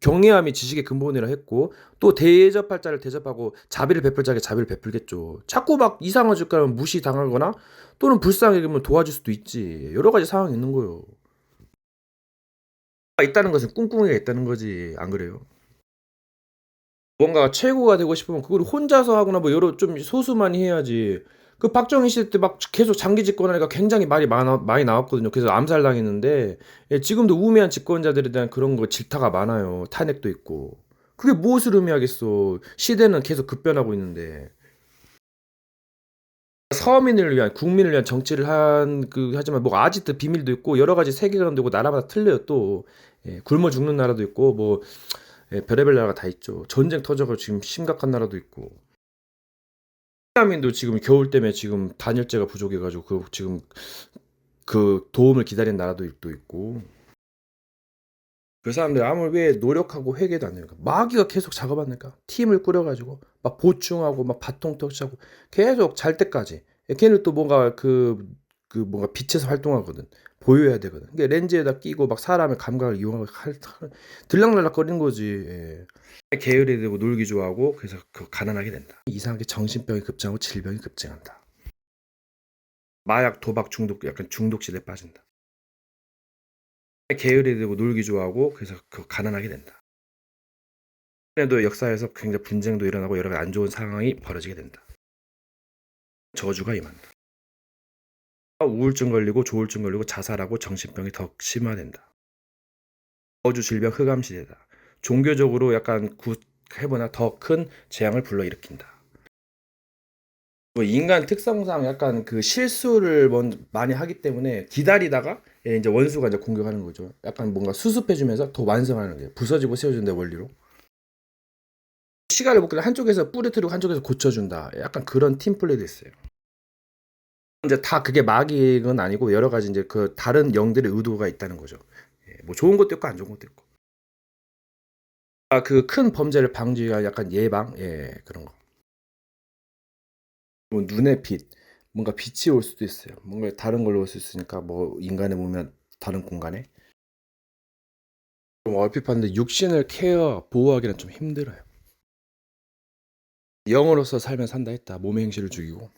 경외함이 지식의 근본이라 했고 또 대접할 자를 대접하고 자비를 베풀 자에게 자비를 베풀겠죠. 자꾸 막 이상한 짓 하면 무시당하거나 또는 불쌍하게 면 도와줄 수도 있지. 여러 가지 상황이 있는 거예요. 있다는 것은 꿍꿍이가 있다는 거지. 안 그래요? 뭔가 최고가 되고 싶으면 그걸 혼자서 하거나 뭐 여러 좀 소수만이 해야지. 그 박정희 시대 때 막 계속 장기 집권하니까 굉장히 말이 많이 나왔거든요. 그래서 암살당했는데 지금도 우매한 집권자들에 대한 그런 거 질타가 많아요. 탄핵도 있고. 그게 무엇을 의미하겠어. 시대는 계속 급변하고 있는데. 서민을 위한 국민을 위한 정치를 한 그 하지만 뭐 아직도 비밀도 있고 여러 가지 세계관도 있고 나라마다 틀려요 또. 굶어 죽는 나라도 있고 뭐 별의별 나라가 다 있죠. 전쟁 터져가 지금 심각한 나라도 있고. 베트남인도 지금 겨울 때문에 지금 단열재가 부족해가지고 그 지금 그 도움을 기다리는 나라도 또 있고. 그 사람들 아무리 왜 노력하고 회개도 안 되니까 마귀가 계속 작업하니까 팀을 꾸려가지고 막 보충하고 막 바통 터치하고 계속 잘 때까지 걔는 또 뭔가 그 뭔가 빛에서 활동하거든. 보여야 되거든. 그러니까 렌즈에다 끼고 막 사람의 감각을 이용하고 들락날락 거리는 거지. 게으르게 되고 놀기 좋아하고 그래서 그 가난하게 된다. 이상하게 정신병이 급증하고 질병이 급증한다. 마약, 도박 중독, 약간 중독질에 빠진다. 게으르게 되고 놀기 좋아하고 그래서 그 가난하게 된다. 도 역사에서 굉장히 분쟁도 일어나고 여러 가지 안 좋은 상황이 벌어지게 된다. 저주가 임한다. 우울증 걸리고 조울증 걸리고 자살하고 정신병이 더 심화된다. 저주, 질병, 흑암 시대다. 종교적으로 약간 굿 해보나 더 큰 재앙을 불러일으킨다. 뭐 인간 특성상 약간 그 실수를 많이 하기 때문에 기다리다가 이제 원수가 이제 공격하는 거죠. 약간 뭔가 수습해주면서 더 완성하는 게 부서지고 세워준다 원리로. 시간을 못 끌려 한쪽에서 뿌리트리고 한쪽에서 고쳐준다. 약간 그런 팀 플레이도 있어요. 이제 다 그게 마귀는 아니고 여러 가지 이제 그 다른 영들의 의도가 있다는 거죠. 예, 뭐 좋은 것도 있고 안 좋은 것도 있고. 아, 그 큰 범죄를 방지한 약간 예방, 예, 그런 거. 뭐 눈의 빛, 뭔가 빛이 올 수도 있어요. 뭔가 다른 걸로 올 수 있으니까 뭐 인간의 몸면 다른 공간에. 좀 얼핏 봤는데 육신을 케어, 보호하기는 좀 힘들어요. 영으로서 살면 산다 했다. 몸의 행실을 죽이고.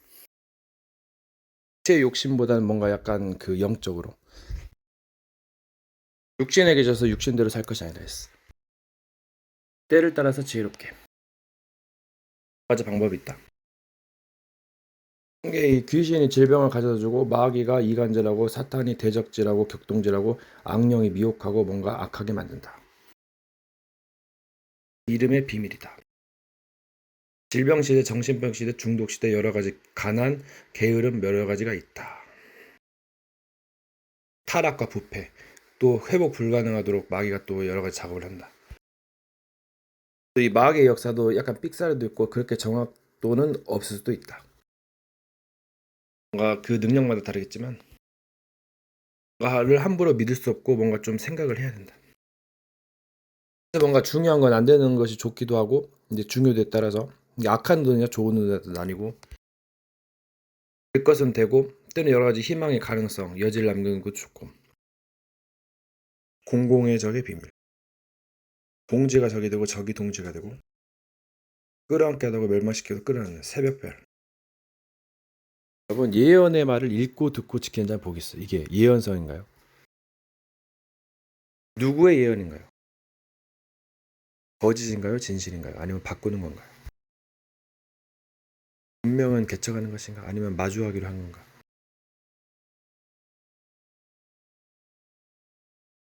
제 욕심보다는 뭔가 약간 그 영적으로. 육신에게 져서 육신대로 살 것이 아니라 했어. 때를 따라서 지혜롭게. 두 가지 방법이 있다. 이게 이 귀신이 질병을 가져다 주고 마귀가 이간질하고 사탄이 대적질하고 격동질하고 악령이 미혹하고 뭔가 악하게 만든다. 이름의 비밀이다. 질병 시대, 정신병 시대, 중독 시대 여러 가지 가난, 게으름 여러 가지가 있다. 타락과 부패, 또 회복 불가능하도록 마귀가 또 여러 가지 작업을 한다. 이 마귀의 역사도 약간 삑사리도 있고 그렇게 정확도는 없을 수도 있다. 뭔가 그 능력마다 다르겠지만 뭔가를 함부로 믿을 수 없고 뭔가 좀 생각을 해야 된다. 뭔가 중요한 건 안 되는 것이 좋기도 하고 이제 중요도에 따라서 이게 악한 눈이냐 좋은 눈이 나뉘고 될 것은 되고 때는 여러 가지 희망의 가능성 여지를 남기는 것도 좋고 공공의 적의 비밀 동지가 적이 되고 적이 동지가 되고 끌어안게 하다가 멸망시켜도 끌어안는 새벽별. 여러분 예언의 말을 읽고 듣고 지키는 자는 복이 있어요. 이게 예언성인가요? 누구의 예언인가요? 거짓인가요? 진실인가요? 아니면 바꾸는 건가요? 운명은 개척하는 것인가? 아니면 마주하기로 한 건가?